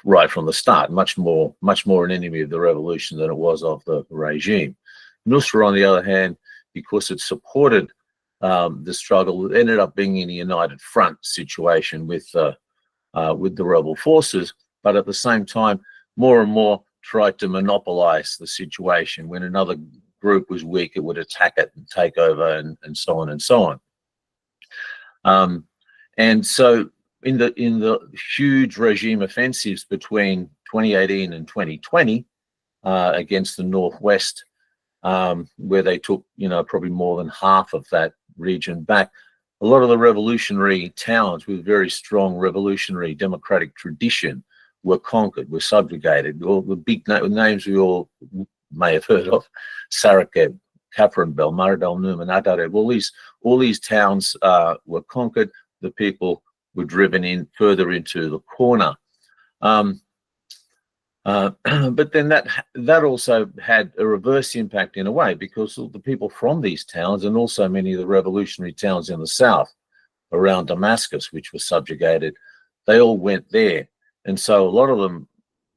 right from the start, much more an enemy of the revolution than it was of the regime. Nusra, on the other hand, because it supported the struggle, it ended up being in a united front situation with the rebel forces, but at the same time, more and more tried to monopolize the situation. When another group was weak, it would attack it and take over, and so on and so on. And so in the huge regime offensives between 2018 and 2020 against the Northwest, where they took, probably more than half of that region back, a lot of the revolutionary towns with very strong revolutionary democratic tradition were conquered, were subjugated. All the big names we all may have heard of: Sarakeb, Kafranbel, Maradal Numan, Adareb. All these towns were conquered. The people were driven in further into the corner. But then that also had a reverse impact in a way, because the people from these towns, and also many of the revolutionary towns in the south around Damascus, which were subjugated, they all went there. And so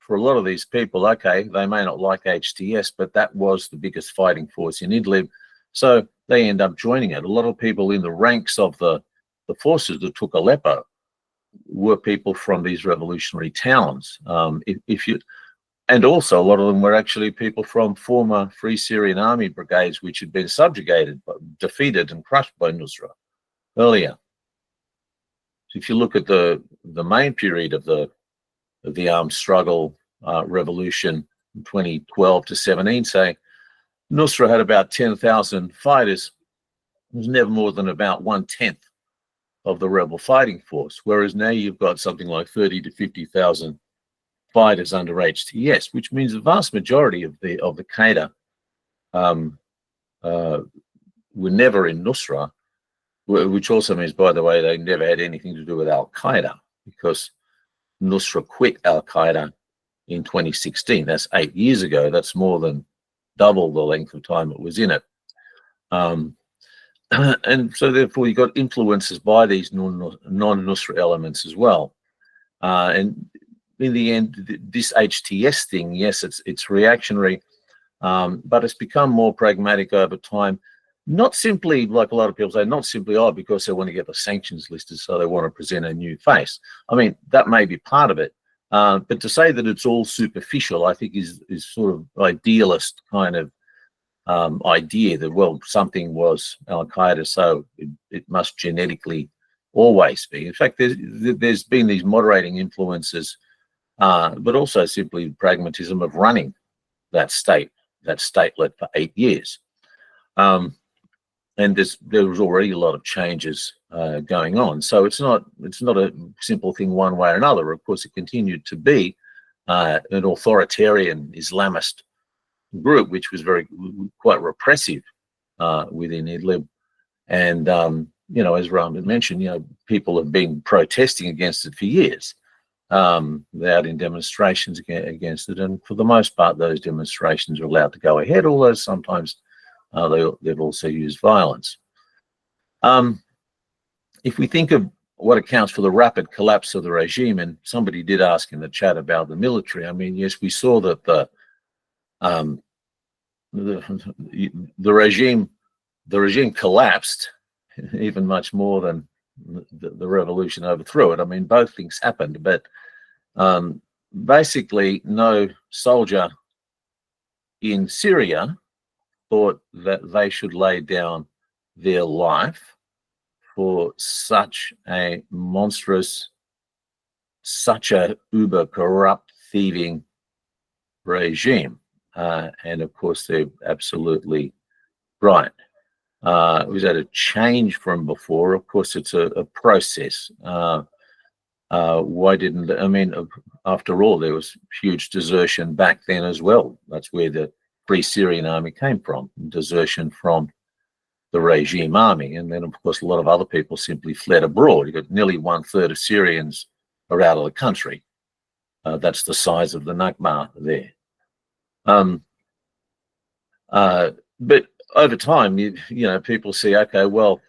for a lot of these people, okay, they may not like HTS, but that was the biggest fighting force in Idlib. So they end up joining it. A lot of people in the ranks of the forces that took Aleppo were people from these revolutionary towns. And also a lot of them were actually people from former Free Syrian Army brigades, which had been subjugated, defeated and crushed by Nusra earlier. So if you look at the main period of the armed struggle revolution from 2012 to 17, say, Nusra had about 10,000 fighters. It was never more than about 1/10 of the rebel fighting force, whereas now you've got something like 30 to 50,000 fighters under HTS, which means the vast majority of the Qaeda were never in Nusra, which also means, by the way, they never had anything to do with Al-Qaeda, because Nusra quit Al-Qaeda in 2016. That's 8 years ago. That's more than double the length of time it was in it. And so therefore you got influences by these non-Nusra elements as well. And in the end, this HTS thing, yes, it's reactionary, but it's become more pragmatic over time. Not simply, like a lot of people say, not simply, because they want to get the sanctions listed, so they want to present a new face. I mean, that may be part of it. But to say that it's all superficial, I think is sort of idealist kind of idea that, well, something was Al-Qaeda, so it must genetically always be. In fact, there's been these moderating influences, but also simply pragmatism of running that statelet for 8 years. And there was already a lot of changes going on. So it's not a simple thing one way or another. Of course, it continued to be an authoritarian Islamist group, which was quite repressive within Idlib. And, as Ramah mentioned, people have been protesting against it for years. They're out in demonstrations against it. And for the most part, those demonstrations are allowed to go ahead, although sometimes they've also used violence. If we think of what accounts for the rapid collapse of the regime, and somebody did ask in the chat about the military, I mean, yes, we saw that the regime collapsed even much more than the revolution overthrew it. I mean, both things happened, but basically no soldier in Syria thought that they should lay down their life for such a monstrous, such a uber corrupt, thieving regime. And of course, they're absolutely right. Was that a change from before? Of course, it's a process. Why didn't, I mean, after all, there was huge desertion back then as well. That's where the Free Syrian Army came from, desertion from the regime army. And then, of course, a lot of other people simply fled abroad. You've got nearly 1/3 of Syrians are out of the country. That's the size of the Nakba there. But over time, you know, people see, okay, well,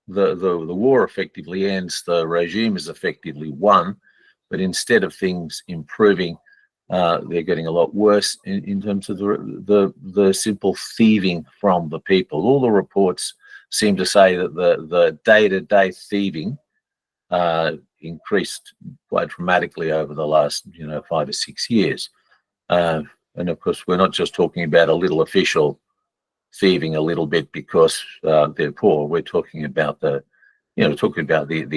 the war effectively ends, the regime is effectively won, but instead of things improving, they're getting a lot worse in terms of the simple thieving from the people. All the reports seem to say that the day-to-day thieving increased quite dramatically over the last 5 or 6 years. And of course, we're not just talking about a little official thieving a little bit because they're poor. We're talking about the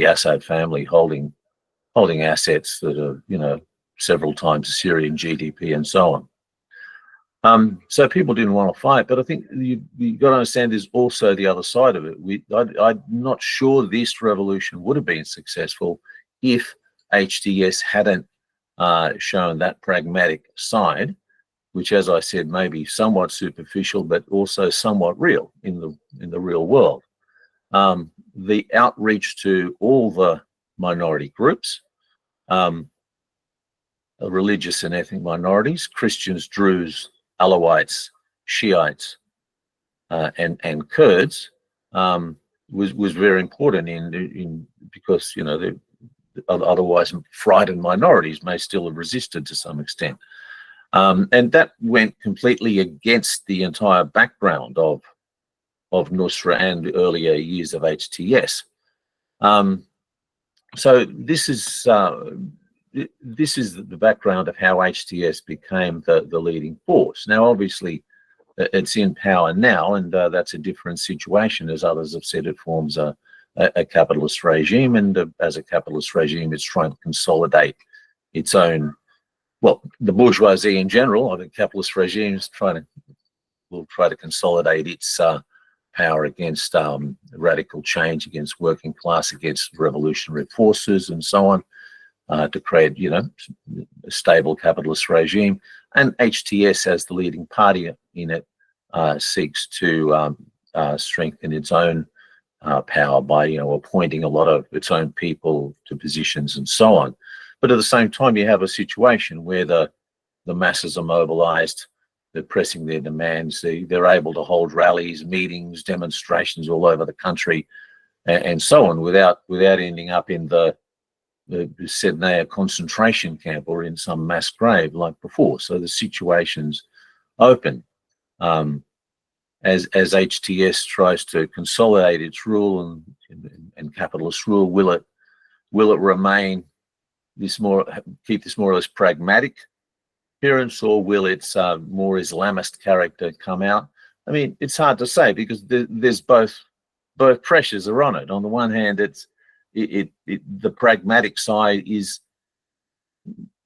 Assad family holding assets that are several times the Syrian GDP and so on. So people didn't want to fight, but I think you got to understand there's also the other side of it. I'm not sure this revolution would have been successful if HTS hadn't shown that pragmatic side, which, as I said, may be somewhat superficial, but also somewhat real in the real world. The outreach to all the minority groups, religious and ethnic minorities, Christians, Druze, Alawites, Shiites, and Kurds, was very important in because the otherwise frightened minorities may still have resisted to some extent. And that went completely against the entire background of Nusra and the earlier years of HTS. So this is the background of how HTS became the leading force. Now, obviously, it's in power now, and that's a different situation. As others have said, it forms a capitalist regime, and as a capitalist regime, it's trying to consolidate its own. Well, the bourgeoisie in general, or the capitalist regimes, will try to consolidate its power against radical change, against working class, against revolutionary forces, and so on, to create, a stable capitalist regime. And HTS, as the leading party in it, seeks to strengthen its own power by, appointing a lot of its own people to positions and so on. But at the same time, you have a situation where the masses are mobilized, they're pressing their demands, they're able to hold rallies, meetings, demonstrations all over the country, and so on, without ending up in the Sednaya concentration camp or in some mass grave like before. So the situation's open. As HTS tries to consolidate its rule and capitalist rule, will it remain keep this more or less pragmatic appearance, or will its more Islamist character come out? I mean, it's hard to say because there's both pressures are on it. On the one hand, the pragmatic side is,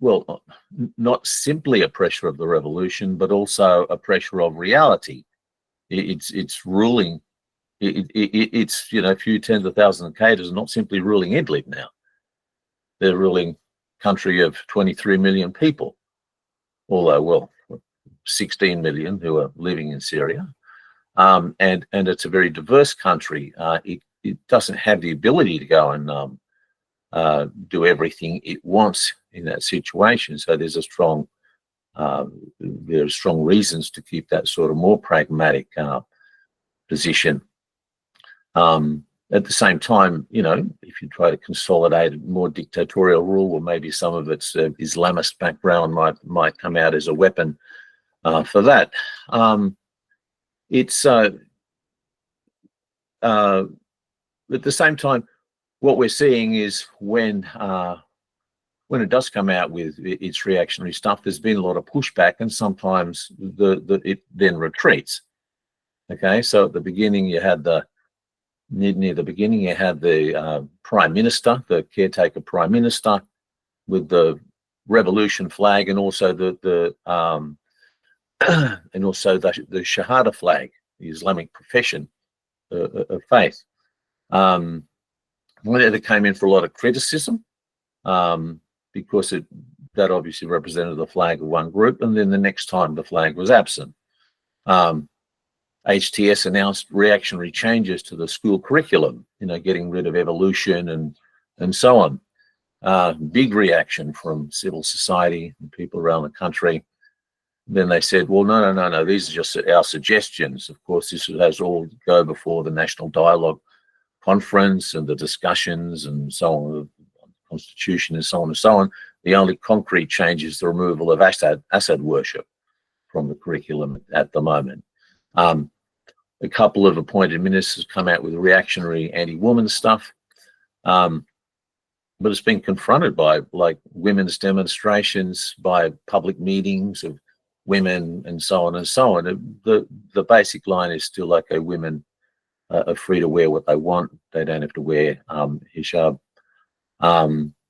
well, not simply a pressure of the revolution, but also a pressure of reality. It's ruling. It's a few tens of thousands of cadres, not simply ruling Idlib now. They're ruling a country of 23 million people, although, well, 16 million who are living in Syria. And it's a very diverse country. It doesn't have the ability to go and do everything it wants in that situation. So there's there are strong reasons to keep that sort of more pragmatic position. At the same time, if you try to consolidate more dictatorial rule, or maybe some of its Islamist background might come out as a weapon for that. At the same time, what we're seeing is when when it does come out with its reactionary stuff, there's been a lot of pushback, and sometimes it then retreats. Okay, so at the beginning you had near the beginning you had the prime minister, the caretaker prime minister, with the revolution flag, and also the Shahada flag, the Islamic profession of faith. That came in for a lot of criticism, because that obviously represented the flag of one group, and then the next time the flag was absent. HTS announced reactionary changes to the school curriculum, getting rid of evolution and so on. Big reaction from civil society and people around the country. Then they said, well, no, these are just our suggestions. Of course, this has all to go before the National Dialogue Conference and the discussions and so on, the Constitution and so on and so on. The only concrete change is the removal of Assad worship from the curriculum at the moment. A couple of appointed ministers come out with reactionary anti-woman stuff, but it's been confronted by women's demonstrations, by public meetings of women and so on and so on. The basic line is still okay, women are free to wear what they want. They don't have to wear hijab,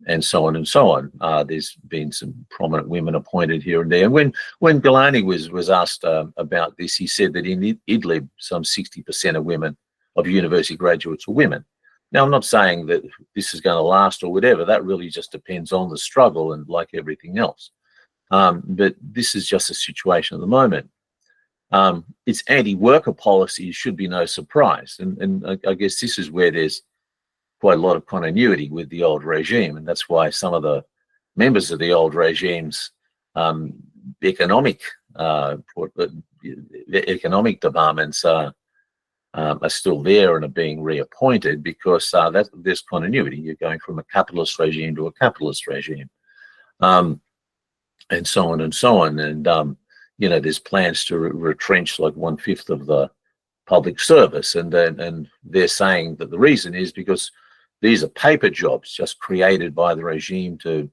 and so on and so on. There's been some prominent women appointed here and there. And when Gilani was asked about this, he said that in Idlib, some 60% of university graduates are women. Now, I'm not saying that this is going to last or whatever. That really just depends on the struggle, and like everything else. But this is just a situation at the moment. Its anti-worker policy should be no surprise. And I guess this is where there's quite a lot of continuity with the old regime. And that's why some of the members of the old regime's economic departments are still there and are being reappointed, because there's continuity. You're going from a capitalist regime to a capitalist regime, and so on and so on. And there's plans to retrench like 1/5 of the public service, and they're saying that the reason is because these are paper jobs just created by the regime to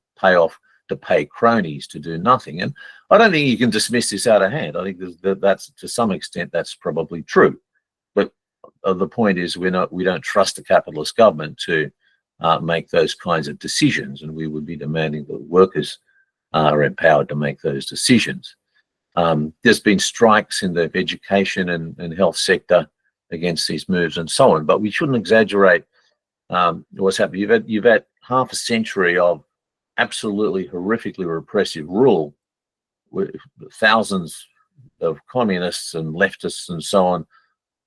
pay cronies to do nothing. And I don't think you can dismiss this out of hand. I think that's to some extent that's probably true. But the point is we don't trust the capitalist government to make those kinds of decisions, and we would be demanding that workers are empowered to make those decisions. There's been strikes in the education and health sector against these moves and so on, but we shouldn't exaggerate what's happened. You've had half a century of absolutely horrifically repressive rule, with thousands of communists and leftists and so on,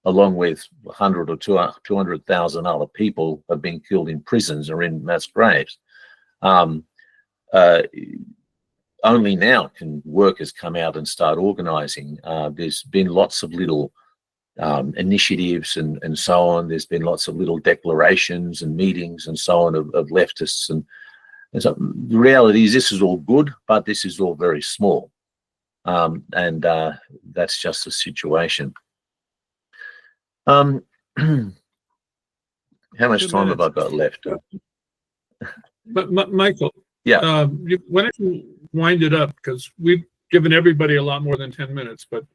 along with 100 or 200,000 other people have been killed in prisons or in mass graves. Only now can workers come out and start organising. There's been lots of little initiatives and so on. There's been lots of little declarations and meetings and so on of leftists. And so the reality is this is all good, but this is all very small. And that's just the situation. How much time have I got left? But Michael, Yeah. why don't you wind it up, because we've given everybody a lot more than 10 minutes, but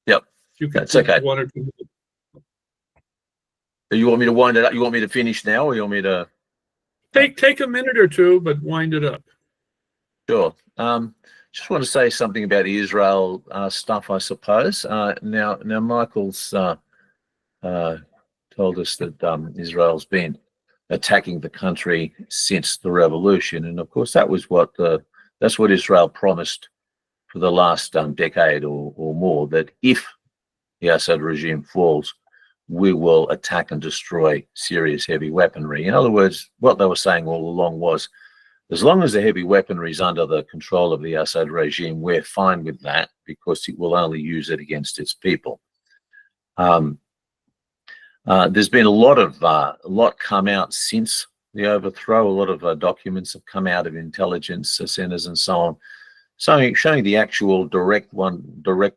Yep, you can that's okay. 1 or 2 minutes. You want me to wind it up? You want me to finish now, or you want me to? Take a minute or two, but wind it up. Sure. Just want to say something about the Israel stuff, I suppose. Now Michael's told us that Israel's been attacking the country since the revolution, and of course that's what Israel promised for the last decade or more, that if the Assad regime falls, we will attack and destroy Syria's heavy weaponry. In other words, what they were saying all along was, as long as the heavy weaponry is under the control of the Assad regime, we're fine with that, because it will only use it against its people. There's been a lot come out since the overthrow. A lot of documents have come out of intelligence centers and so on, showing the actual direct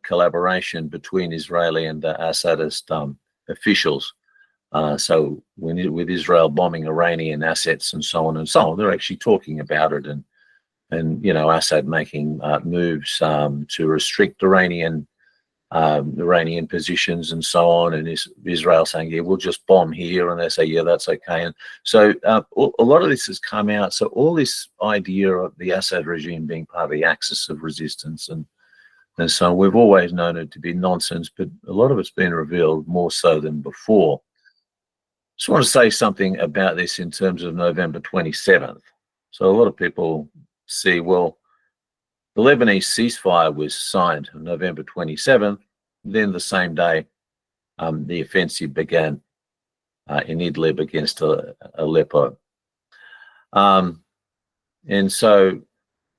collaboration between Israeli and Assadist officials. So with Israel bombing Iranian assets and so on, they're actually talking about it and Assad making moves to restrict Iranian positions and so on, and Israel saying, yeah, we'll just bomb here, and they say, yeah, that's okay. And so a lot of this has come out. So all this idea of the Assad regime being part of the axis of resistance and so on, we've always known it to be nonsense, but a lot of it's been revealed more so than before. Just want to say something about this in terms of November 27th. So a lot of people see, well, the Lebanese ceasefire was signed on November 27th. Then the same day, the offensive began in Idlib against Aleppo. And so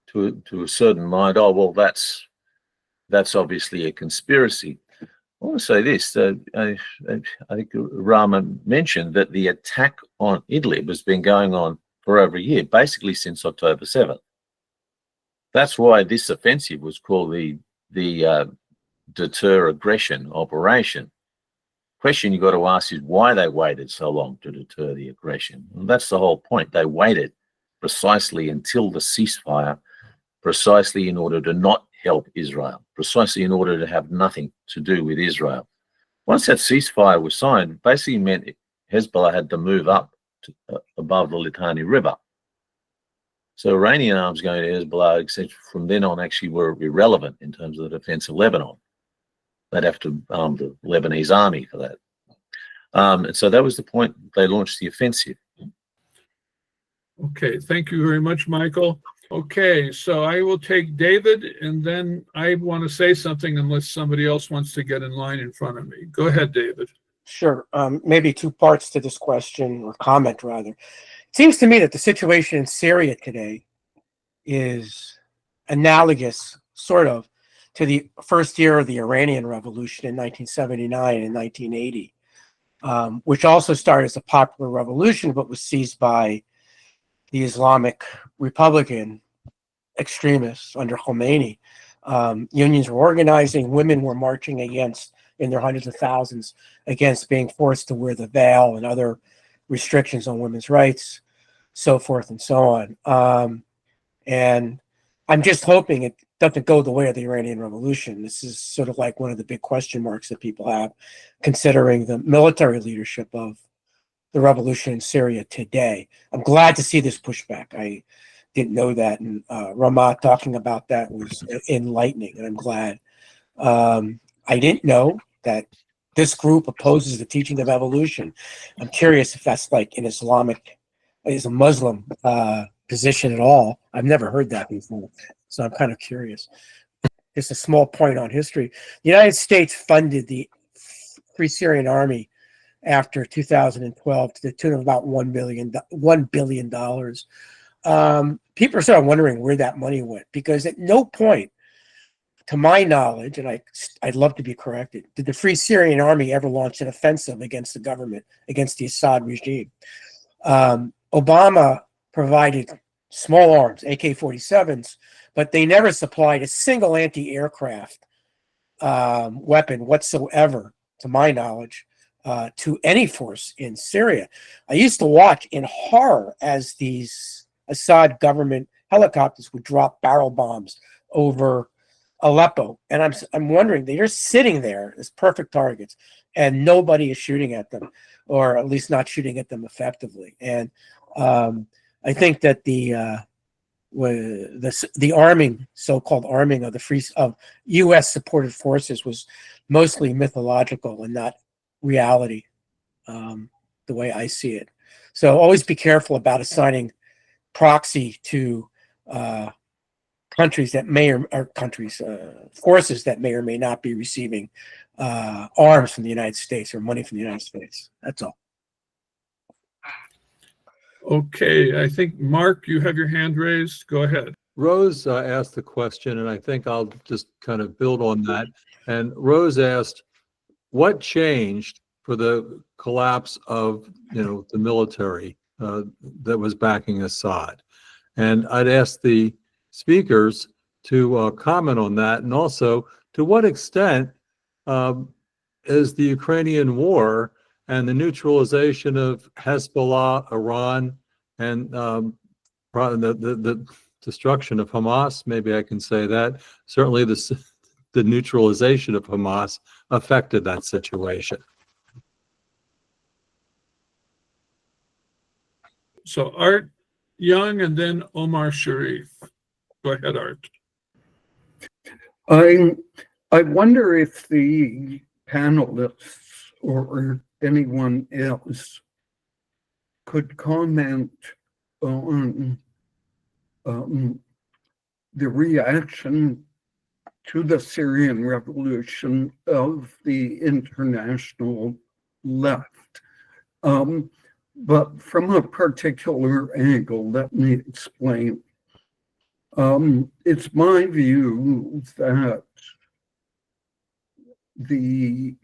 to a certain mind, oh, well, that's obviously a conspiracy. I want to say this, I think Ramah mentioned that the attack on Idlib has been going on for over a year, basically since October 7th. That's why this offensive was called the deter aggression operation. Question you got to ask is why they waited so long to deter the aggression. And that's the whole point. They waited precisely until the ceasefire, precisely in order to not help Israel, precisely in order to have nothing to do with Israel. Once that ceasefire was signed, basically meant Hezbollah had to move up to, above the Litani River. So Iranian arms going to Hezbollah, etc., from then on actually were irrelevant in terms of the defense of Lebanon. They'd have to arm the Lebanese army for that. And so that was the point they launched the offensive. Okay, thank you very much, Michael. Okay, so I will take David, and then I want to say something unless somebody else wants to get in line in front of me. Go ahead, David. Sure. Maybe two parts to this question, or comment rather. It seems to me that the situation in Syria today is analogous, sort of, to the first year of the Iranian Revolution in 1979 and 1980, which also started as a popular revolution, but was seized by the Islamic Republican extremists under Khomeini. Unions were organizing, women were marching against, in their hundreds of thousands, against being forced to wear the veil and other restrictions on women's rights, so forth and so on. And I'm just hoping it doesn't go the way of the Iranian Revolution. This is sort of like one of the big question marks that people have, considering the military leadership of the revolution in Syria today. I'm glad to see this pushback. I didn't know that, and Ramah talking about that was enlightening, and I'm glad. I didn't know that this group opposes the teaching of evolution. I'm curious if that's like an Islamic, is a Muslim position at all. I've never heard that before, so I'm kind of curious. Just a small point on history. The United States funded the Free Syrian Army after 2012 to the tune of about $1 billion. People are sort of wondering where that money went, because at no point, to my knowledge, and I'd love to be corrected, did the Free Syrian Army ever launch an offensive against the government, against the Assad regime. Obama provided small arms, AK-47s, but they never supplied a single anti-aircraft weapon whatsoever, to my knowledge, to any force in Syria. I used to watch in horror as these Assad government helicopters would drop barrel bombs over Aleppo, and I'm wondering, they're just sitting there as perfect targets, and nobody is shooting at them, or at least not shooting at them effectively. And I think that the arming, so-called arming of U.S. supported forces was mostly mythological and not reality, the way I see it. So always be careful about assigning proxy to countries that may or forces that may or may not be receiving arms from the United States or money from the United States. That's all. Okay, I think, Mark, you have your hand raised. Go ahead. Rose asked the question, and I think I'll just kind of build on that. And Rose asked, what changed for the collapse of, the military that was backing Assad? And I'd ask the speakers to comment on that, and also to what extent is the Ukrainian war and the neutralization of Hezbollah, Iran, and the destruction of Hamas, maybe I can say that. Certainly the neutralization of Hamas affected that situation. So Art Young and then Omar Sherrife. Go ahead, Art. I wonder if the panelists or anyone else could comment on the reaction to the Syrian revolution of the international left. But from a particular angle, let me explain. It's my view that the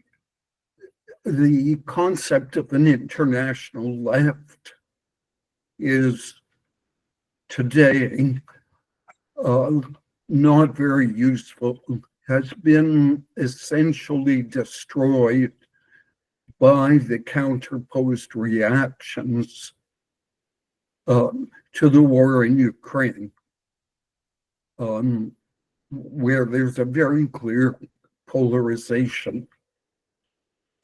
concept of an international left is today not very useful, has been essentially destroyed by the counterposed reactions to the war in Ukraine, where there's a very clear polarization.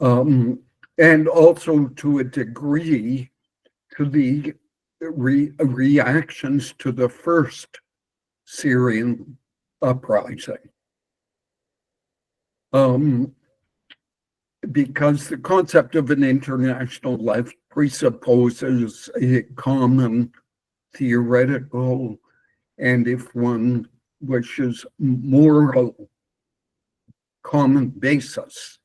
And also to a degree to the reactions to the first Syrian uprising. Because the concept of an international left presupposes a common theoretical and, if one wishes, moral common basis.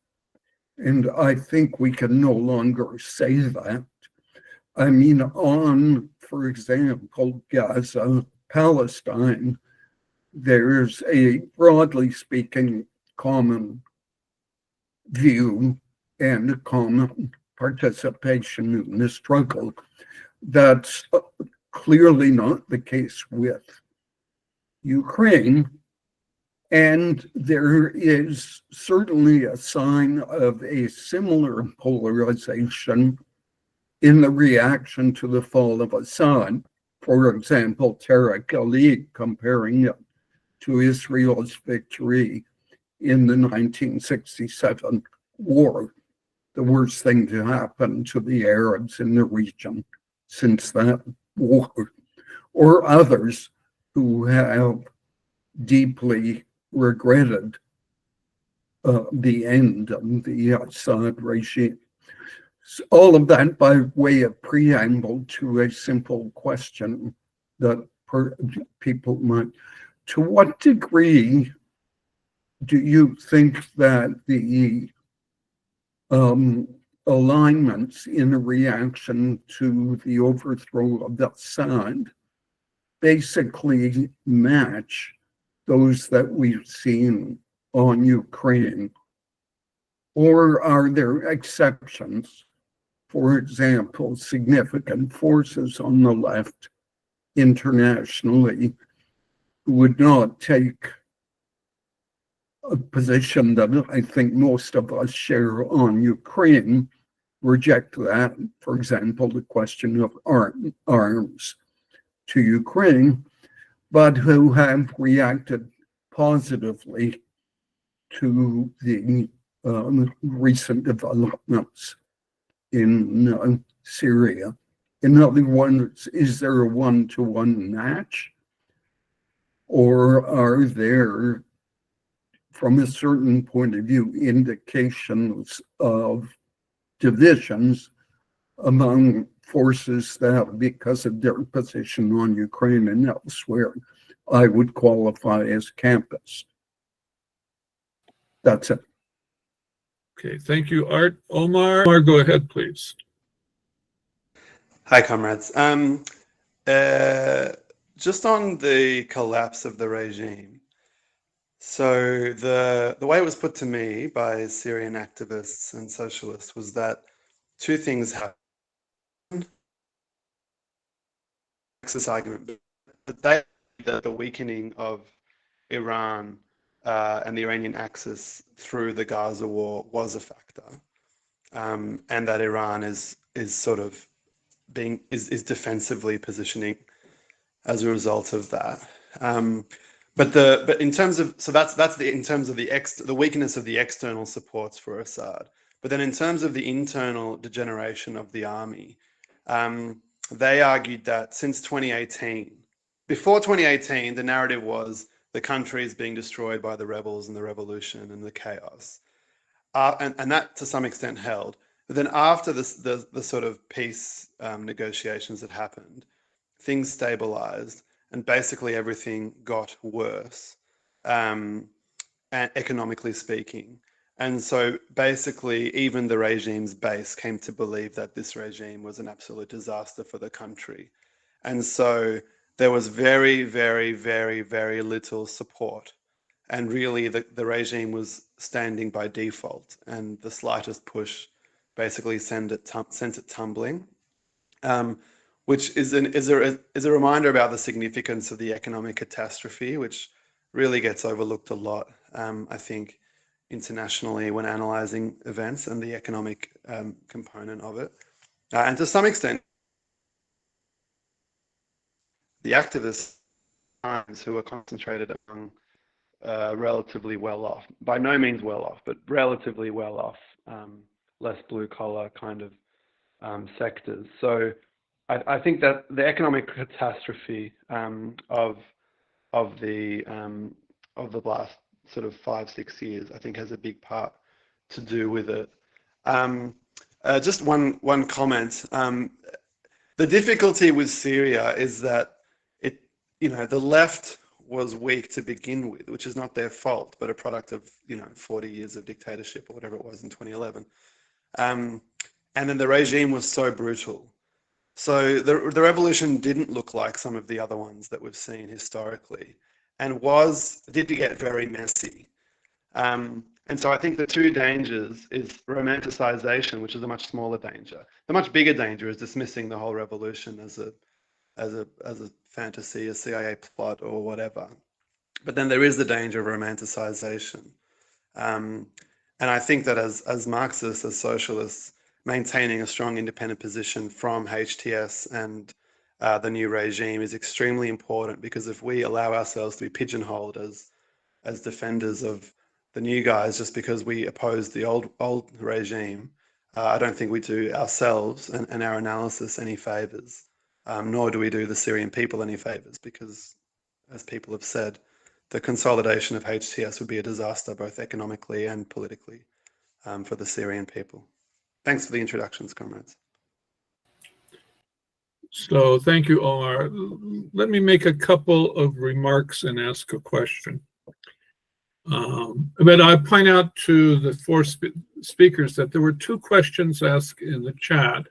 And I think we can no longer say that. I mean, on, for example, Gaza, Palestine, there's a, broadly speaking, common view and a common participation in the struggle. That's clearly not the case with Ukraine. And there is certainly a sign of a similar polarization in the reaction to the fall of Assad. For example, Tariq Ali comparing it to Israel's victory in the 1967 war, the worst thing to happen to the Arabs in the region since that war, or others who have deeply regretted the end of the Assad regime. So all of that by way of preamble to a simple question that people might, to what degree do you think that the alignments in a reaction to the overthrow of Assad basically match those that we've seen on Ukraine? Or are there exceptions? For example, significant forces on the left internationally would not take a position that I think most of us share on Ukraine, reject that, for example, the question of arms to Ukraine, but who have reacted positively to the recent developments in Syria. In other words, is there a one-to-one match? Or are there, from a certain point of view, indications of divisions among forces that, because of their position on Ukraine and elsewhere, I would qualify as campus? That's it. Okay, thank you, Art. Omar, go ahead, please. Hi, comrades. Just on the collapse of the regime. So the way it was put to me by Syrian activists and socialists was that two things happened. Marxist argument, but the weakening of Iran and the Iranian axis through the Gaza war was a factor, and that Iran is sort of is defensively positioning as a result of that. But in terms of in terms of the weakness of the external supports for Assad. But then in terms of the internal degeneration of the army, they argued that since 2018, before 2018, the narrative was the country is being destroyed by the rebels and the revolution and the chaos, and that to some extent held. But then after the sort of peace negotiations that happened, things stabilized and basically everything got worse, and economically speaking. And so basically even the regime's base came to believe that this regime was an absolute disaster for the country. And so there was very, very, very, very little support. And really the regime was standing by default, and the slightest push basically sent it tumbling. Which is a reminder about the significance of the economic catastrophe, which really gets overlooked a lot, I think, internationally when analysing events and the economic component of it. And to some extent, the activists who are concentrated among relatively well-off, by no means well-off, but relatively well-off, less blue-collar kind of sectors. So I think that the economic catastrophe of the last sort of 5-6 years, I think, has a big part to do with it. Just one comment. The difficulty with Syria is that the left was weak to begin with, which is not their fault, but a product of 40 years of dictatorship or whatever it was in 2011. And then the regime was so brutal. So the revolution didn't look like some of the other ones that we've seen historically, and did get very messy. And so I think the two dangers is romanticization, which is a much smaller danger. The much bigger danger is dismissing the whole revolution as a fantasy, a CIA plot, or whatever. But then there is the danger of romanticization. And I think that as Marxists, as socialists, maintaining a strong independent position from HTS and the new regime is extremely important, because if we allow ourselves to be pigeonholed as defenders of the new guys just because we oppose the old regime, I don't think we do ourselves and our analysis any favors, nor do we do the Syrian people any favors, because, as people have said, the consolidation of HTS would be a disaster both economically and politically for the Syrian people. Thanks for the introductions, comrades. So thank you, Omar. Let me make a couple of remarks and ask a question. But I point out to the four speakers that there were two questions asked in the chat,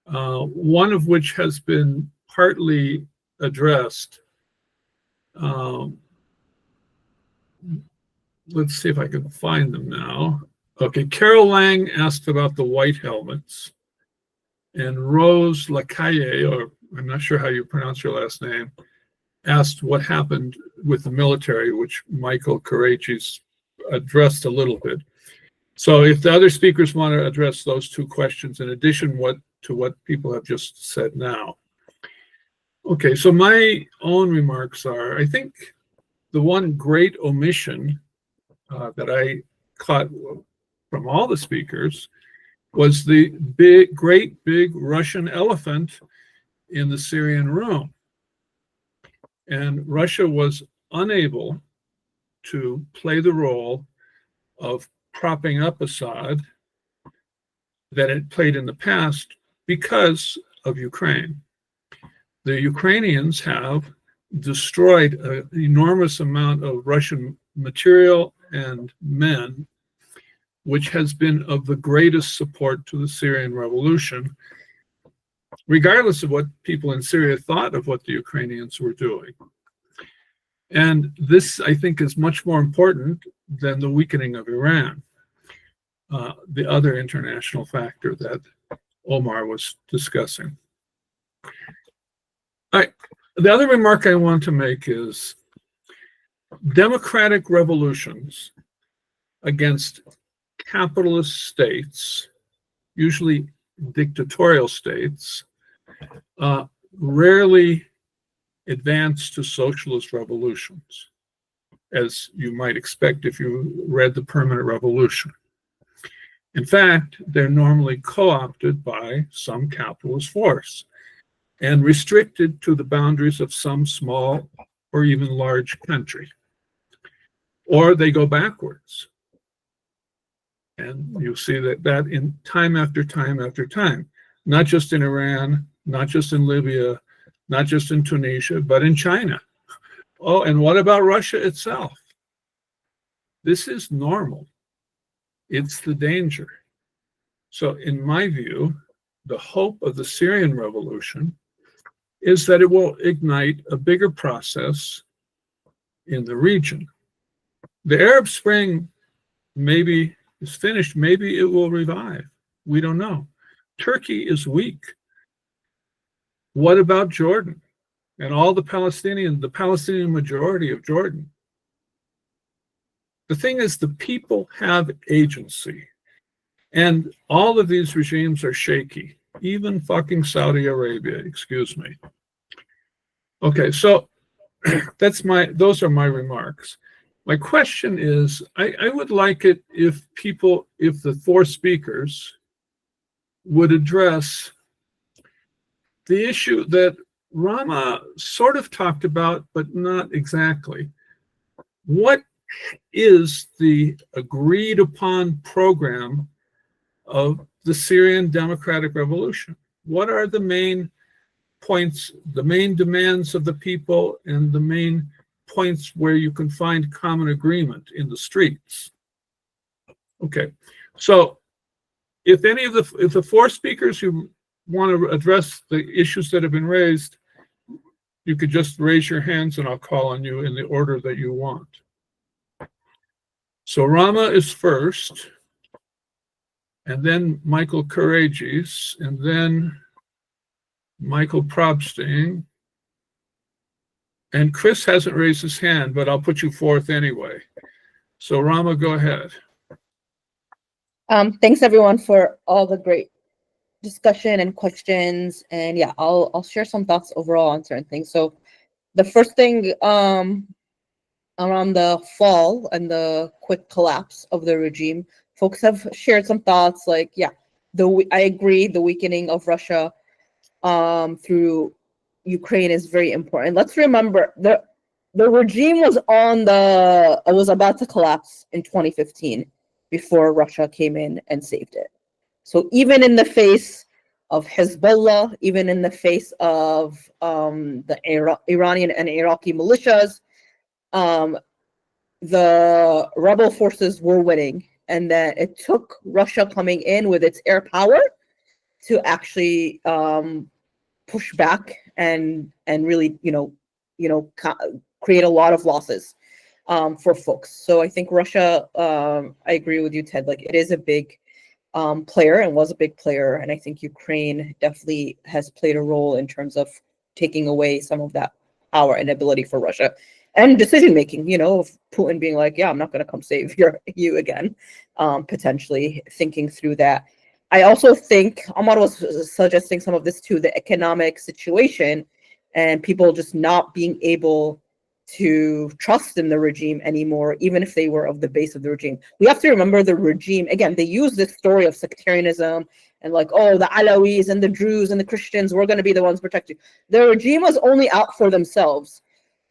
one of which has been partly addressed. Let's see if I can find them now. Okay, Carol Lang asked about the white helmets, and Rose Lacaille, or I'm not sure how you pronounce your last name, asked what happened with the military, which Michael Karadjis addressed a little bit. So if the other speakers want to address those two questions in addition to what people have just said now. Okay, so my own remarks are, I think the one great omission that I caught from all the speakers was the great big Russian elephant in the Syrian room. And Russia was unable to play the role of propping up Assad that it played in the past because of Ukraine. The Ukrainians have destroyed an enormous amount of Russian material and men, which has been of the greatest support to the Syrian revolution, regardless of what people in Syria thought of what the Ukrainians were doing. And this, I think, is much more important than the weakening of Iran, the other international factor that Omar was discussing. All right. The other remark I want to make is democratic revolutions against capitalist states, usually dictatorial states, rarely advance to socialist revolutions, as you might expect if you read The Permanent Revolution. In fact, they're normally co-opted by some capitalist force and restricted to the boundaries of some small or even large country. Or they go backwards. And you see that in time after time after time, not just in Iran, not just in Libya, not just in Tunisia, but in China. Oh, and what about Russia itself? This is normal. It's the danger. So in my view, the hope of the Syrian revolution is that it will ignite a bigger process in the region. The Arab Spring maybe is finished, maybe it will revive. We don't know. Turkey is weak. What about Jordan and all the Palestinian majority of Jordan? The thing is, the people have agency. And all of these regimes are shaky, even fucking Saudi Arabia, excuse me. Okay, so those are my remarks. My question is, I would like it if the four speakers would address the issue that Ramah sort of talked about, but not exactly. What is the agreed upon program of the Syrian Democratic Revolution? What are the main points, the main demands of the people, and the main points where you can find common agreement in the streets? Okay, so if the four speakers who want to address the issues that have been raised, you could just raise your hands and I'll call on you in the order that you want. So Ramah is first, and then Michael Karadjis, and then Michael Pröbsting. And Chris hasn't raised his hand, but I'll put you fourth anyway. So Ramah, go ahead. Thanks everyone for all the great discussion and questions. And yeah, I'll share some thoughts overall on certain things. So the first thing around the fall and the quick collapse of the regime, folks have shared some thoughts like, yeah, I agree, the weakening of Russia through Ukraine is very important. Let's remember the regime was was about to collapse in 2015 before Russia came in and saved it. So even in the face of Hezbollah, even in the face of the Iranian and Iraqi militias, the rebel forces were winning, and that it took Russia coming in with its air power to actually push back and really create a lot of losses for folks. So I think Russia, I agree with you, Ted, like it is a big player and was a big player, and I think Ukraine definitely has played a role in terms of taking away some of that power and ability for Russia and decision making, of Putin being like, yeah, I'm not going to come save you again, potentially thinking through that. I also think Omar was suggesting some of this too, the economic situation and people just not being able to trust in the regime anymore, even if they were of the base of the regime. We have to remember the regime, again, they use this story of sectarianism and like, oh, the Alawis and the Druze and the Christians, we're going to be the ones protecting. The regime was only out for themselves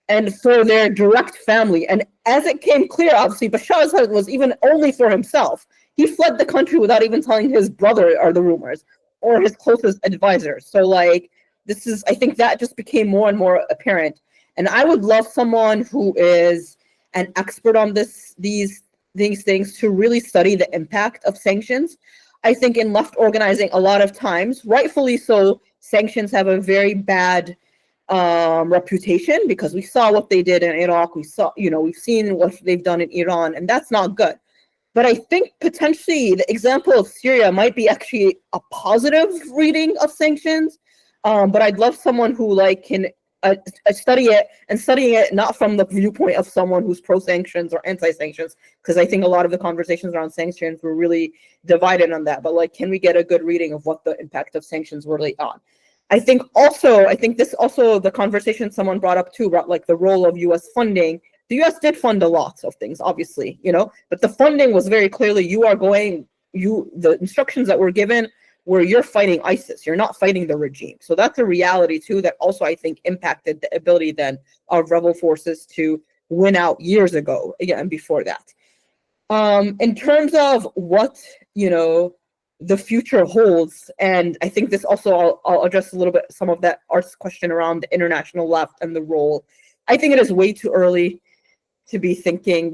and for their direct family. And as it came clear, obviously, Bashar al-Assad was even only for himself. He fled the country without even telling his brother, are the rumors, or his closest advisor. So like, I think that just became more and more apparent. And I would love someone who is an expert on these things to really study the impact of sanctions. I think in left organizing, a lot of times, rightfully so, sanctions have a very bad reputation because we saw what they did in Iraq. We've seen what they've done in Iran, and that's not good. But I think potentially the example of Syria might be actually a positive reading of sanctions. But I'd love someone who can study it not from the viewpoint of someone who's pro-sanctions or anti-sanctions, because I think a lot of the conversations around sanctions were really divided on that. But can we get a good reading of what the impact of sanctions were really on? I think this also the conversation someone brought up too about like the role of U.S. funding. The U.S. did fund a lot of things, obviously, but the funding was very clearly the instructions that were given were you're fighting ISIS, you're not fighting the regime. So that's a reality too that also I think impacted the ability then of rebel forces to win out years ago, again, before that. In terms of what, the future holds, and I think this also, I'll address a little bit some of that Art's question around the international left and the role. I think it is way too early to be thinking,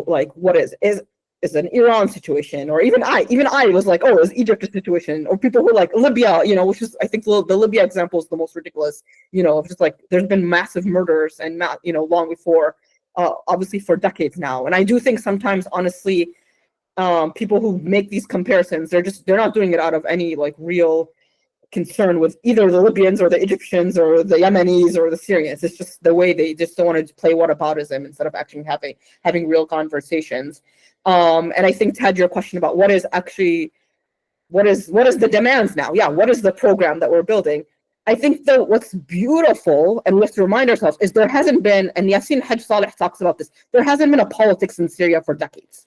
like what is an Iran situation, or even I was like, oh, is Egypt a situation, or people who are like Libya, which is, I think the Libya example is the most ridiculous, of just like there's been massive murders and long before, obviously for decades now. And I do think sometimes, honestly, people who make these comparisons, they're not doing it out of any like real concern with either the Libyans or the Egyptians or the Yemenis or the Syrians. It's just the way they just don't want to play whataboutism instead of actually having real conversations. And I think, Ted, your question about what is the demands now? Yeah, what is the program that we're building? I think that what's beautiful, and we have to remind ourselves, is there hasn't been, and Yassin Haj Saleh talks about this, there hasn't been a politics in Syria for decades.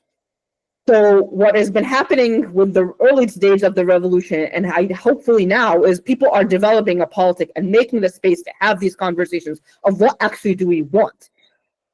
So what has been happening with the early stage of the revolution, and hopefully now, is people are developing a politic and making the space to have these conversations of what actually do we want?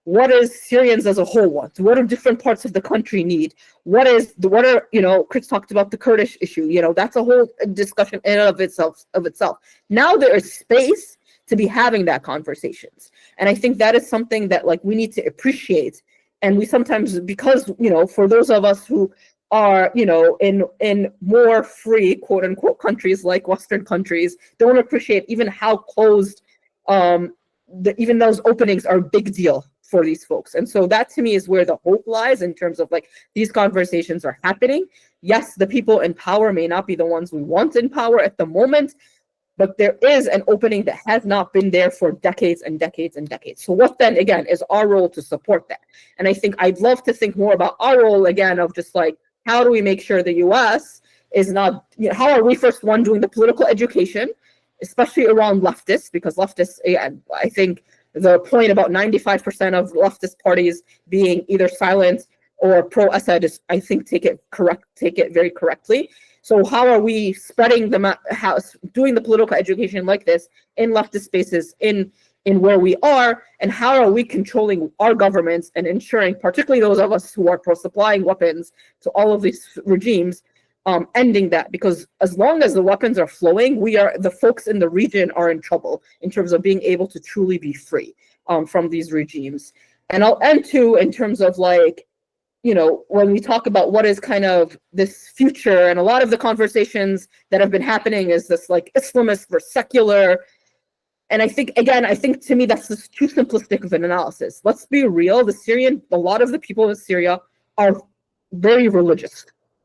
What does Syrians as a whole want? What do different parts of the country need? Chris talked about the Kurdish issue, that's a whole discussion in and of itself. Now there is space to be having that conversations. And I think that is something that like we need to appreciate. And we sometimes, because, for those of us who are, in more free, quote unquote, countries like Western countries, don't appreciate even how closed, even those openings are a big deal for these folks. And so that to me is where the hope lies in terms of like these conversations are happening. Yes, the people in power may not be the ones we want in power at the moment, but there is an opening that has not been there for decades and decades and decades. So what then, again, is our role to support that? And I think I'd love to think more about our role, again, of just like, how do we make sure the U.S. is not, how are we first one doing the political education, especially around leftists, because leftists, again, I think the point about 95% of leftist parties being either silent or pro-Assad is, I think, take it very correctly. So how are we spreading doing the political education like this in leftist spaces in where we are, and how are we controlling our governments and ensuring, particularly those of us who are supplying weapons to all of these regimes, ending that? Because as long as the weapons are flowing, the folks in the region are in trouble in terms of being able to truly be free from these regimes. And I'll end too in terms of like, when we talk about what is kind of this future, and a lot of the conversations that have been happening is this like Islamist versus secular. And I think to me, that's just too simplistic of an analysis. Let's be real. A lot of the people in Syria are very religious.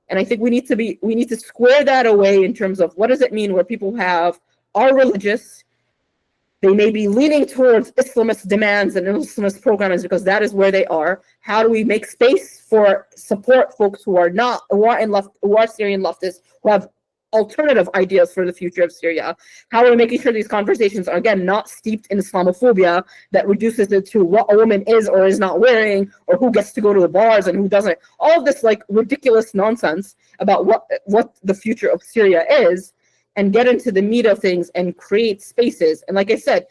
And I think we need to square that away in terms of what does it mean where people are religious. They may be leaning towards Islamist demands and Islamist programs because that is where they are. How do we make space for support folks who are Syrian leftists, who have alternative ideas for the future of Syria? How are we making sure these conversations are, again, not steeped in Islamophobia that reduces it to what a woman is or is not wearing, or who gets to go to the bars and who doesn't? All of this like ridiculous nonsense about what the future of Syria is, and get into the meat of things and create spaces. And like I said,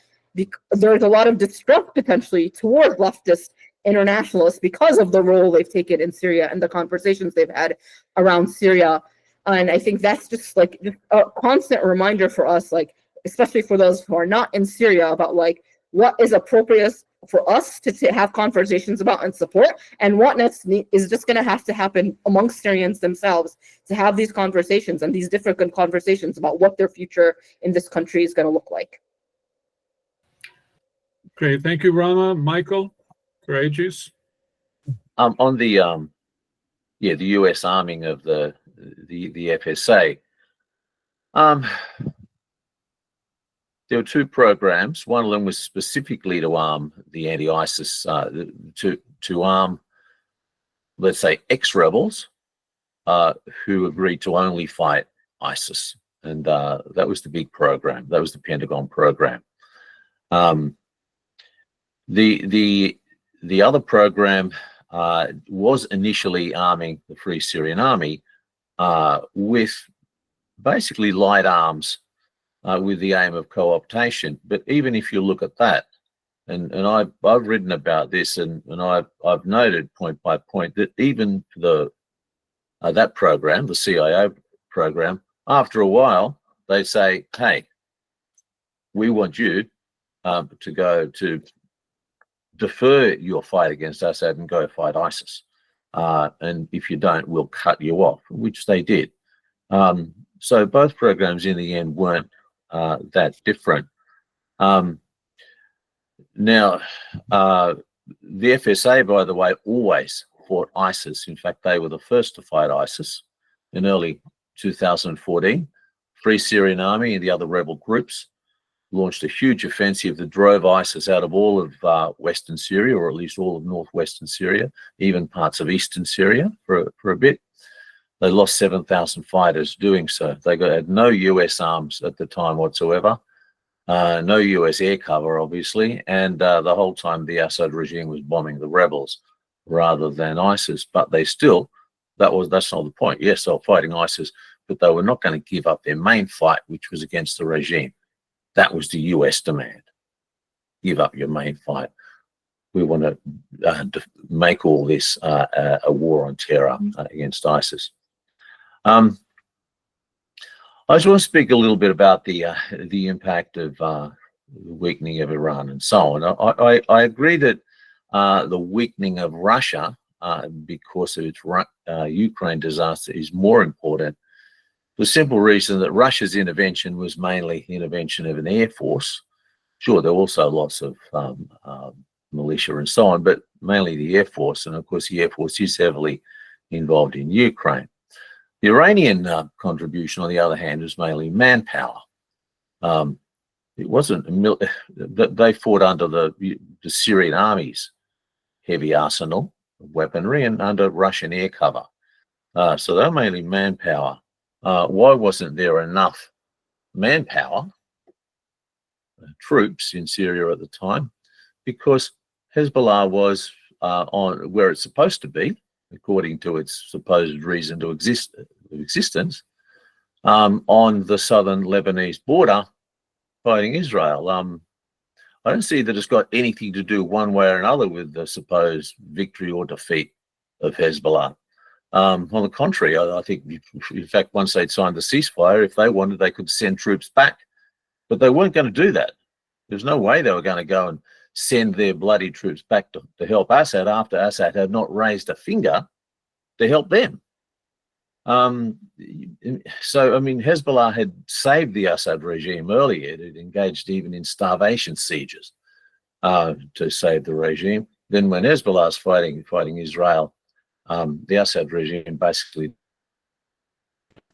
there's a lot of distrust potentially toward leftist internationalists because of the role they've taken in Syria and the conversations they've had around Syria. And I think that's just like a constant reminder for us, like, especially for those who are not in Syria, about like what is appropriate for us to have conversations about and support, and what next is just going to have to happen amongst Syrians themselves to have these conversations and these difficult conversations about what their future in this country is going to look like. Okay, thank you, Ramah. Michael Karadjis. On the U.S. arming of the FSA. There were two programs. One of them was specifically to arm the anti-ISIS, to arm, let's say, ex-rebels who agreed to only fight ISIS. and that was the big program. That was the Pentagon program. The other program was initially arming the Free Syrian Army with basically light arms with the aim of co-optation. But even if you look at that, and I've written about this, and I've noted point by point that even that program, the CIO program, after a while they say, hey, we want you to go to defer your fight against Assad and go fight ISIS. And if you don't, we'll cut you off, which they did. So both programs in the end weren't that different. Now, the FSA, by the way, always fought ISIS. In fact, they were the first to fight ISIS in early 2014. Free Syrian Army and the other rebel groups launched a huge offensive that drove ISIS out of all of Western Syria, or at least all of northwestern Syria, even parts of eastern Syria for a bit. They lost 7,000 fighters doing so. They had no US arms at the time whatsoever, no US air cover, obviously, and the whole time the Assad regime was bombing the rebels rather than ISIS. But they still, that's not the point. Yes, they were fighting ISIS, but they were not going to give up their main fight, which was against the regime. That was the US demand. Give up your main fight. We want to make all this a war on terror against ISIS. I just want to speak a little bit about the impact of the weakening of Iran and so on. I agree that the weakening of Russia because of its Ukraine disaster is more important. The simple reason that Russia's intervention was mainly intervention of an air force. Sure, there were also lots of militia and so on, but mainly the air force. And of course, the air force is heavily involved in Ukraine. The Iranian contribution, on the other hand, was mainly manpower. It wasn't they fought under the Syrian army's heavy arsenal of weaponry and under Russian air cover. So they're mainly manpower. Why wasn't there enough manpower, troops in Syria at the time? Because Hezbollah was on where it's supposed to be, according to its supposed reason to existence, on the southern Lebanese border, fighting Israel. I don't see that it's got anything to do one way or another with the supposed victory or defeat of Hezbollah. On the contrary, I think, in fact, once they'd signed the ceasefire, if they wanted, they could send troops back. But they weren't going to do that. There's no way they were going to go and send their bloody troops back to help Assad after Assad had not raised a finger to help them. So, I mean, Hezbollah had saved the Assad regime earlier. It engaged even in starvation sieges to save the regime. Then when Hezbollah's fighting Israel, the Assad regime basically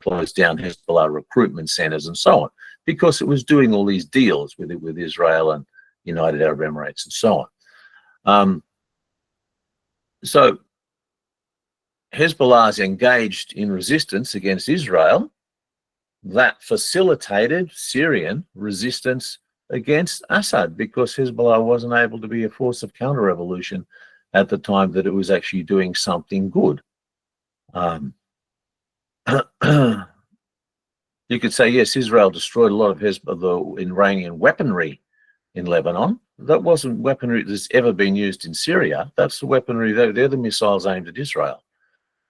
closed down Hezbollah recruitment centers and so on, because it was doing all these deals with Israel and United Arab Emirates and so on. So Hezbollah is engaged in resistance against Israel. That facilitated Syrian resistance against Assad, because Hezbollah wasn't able to be a force of counter-revolution at the time that it was actually doing something good. You could say, yes, Israel destroyed a lot of the Iranian weaponry in Lebanon. That wasn't weaponry that's ever been used in Syria. That's the weaponry, they're the missiles aimed at Israel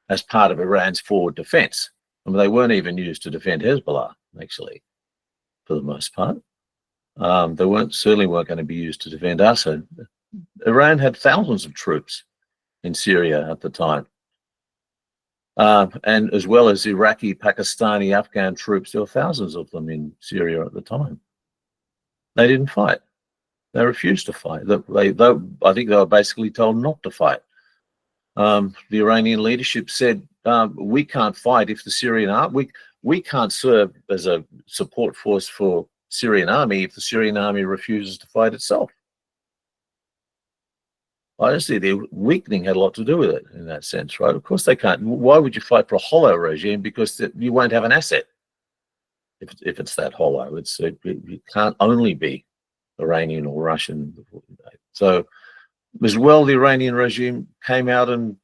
as part of Iran's forward defense. I mean, they weren't even used to defend Hezbollah, actually, for the most part. They certainly weren't going to be used to defend Assad. Iran had thousands of troops in Syria at the time. And as well as Iraqi, Pakistani, Afghan troops, there were thousands of them in Syria at the time. They didn't fight. They refused to fight. I think they were basically told not to fight. The Iranian leadership said, we can't fight if the Syrian army, we can't serve as a support force for Syrian army if the Syrian army refuses to fight itself. Honestly, the weakening had a lot to do with it in that sense, right? Of course they can't. Why would you fight for a hollow regime? Because you won't have an asset. if it's that hollow. It can't only be Iranian or Russian. So as well, the Iranian regime came out and,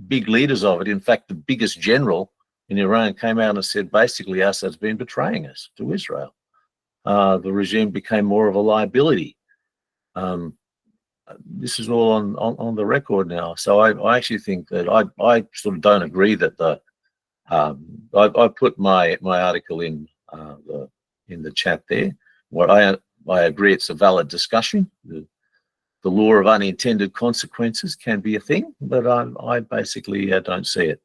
big leaders of it. In fact, the biggest general in Iran came out and said, basically, Assad's been betraying us to Israel. The regime became more of a liability. This is all on the record now. So I actually think that I sort of don't agree that I put my article in the chat there. What I agree, it's a valid discussion. The law of unintended consequences can be a thing, but I basically don't see it.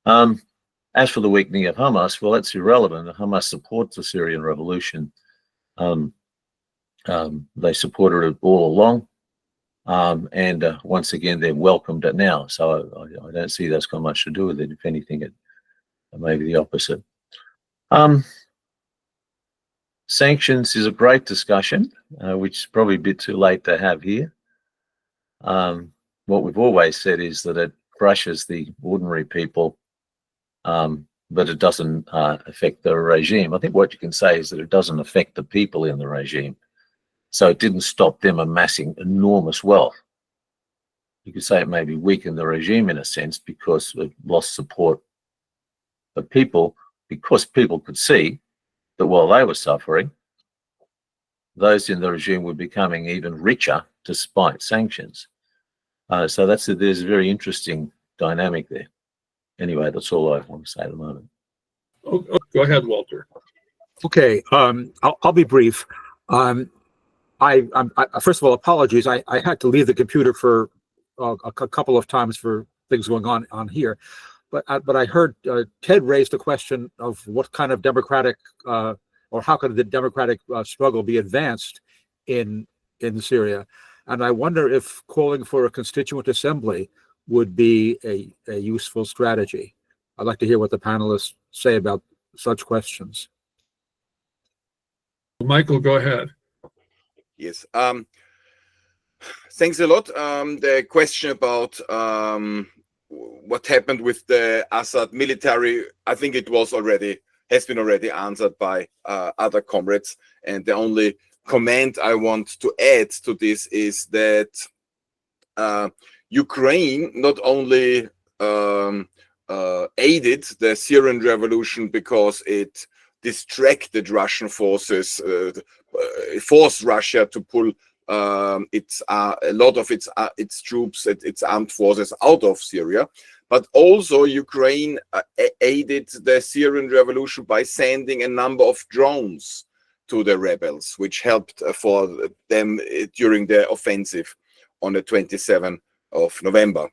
As for the weakening of Hamas, well, that's irrelevant. Hamas supports the Syrian revolution. They supported it all along. And once again, they've welcomed it now. So I don't see that's got much to do with it. If anything, it may be the opposite. Sanctions is a great discussion, which is probably a bit too late to have here. What we've always said is that it crushes the ordinary people, but it doesn't affect the regime. I think what you can say is that it doesn't affect the people in the regime. So it didn't stop them amassing enormous wealth. You could say it maybe weakened the regime in a sense because it lost support of people, because people could see that while they were suffering, those in the regime were becoming even richer despite sanctions. So there's a very interesting dynamic there. Anyway, that's all I want to say at the moment. Oh, go ahead, Walter. Okay, I'll be brief. I first of all, apologies. I had to leave the computer for a couple of times for things going on here, but I heard Ted raised the question of what kind of democratic or how could the democratic struggle be advanced in Syria, and I wonder if calling for a constituent assembly would be a useful strategy. I'd like to hear what the panelists say about such questions. Michael, go ahead. Yes. Thanks a lot. The question about what happened with the Assad military, I think it has been already answered by other comrades. And the only comment I want to add to this is that Ukraine not only aided the Syrian revolution because it distracted Russian forces, forced Russia to pull a lot of its troops, its armed forces out of Syria, but also Ukraine aided the Syrian revolution by sending a number of drones to the rebels, which helped for them during the offensive on the 27th of November.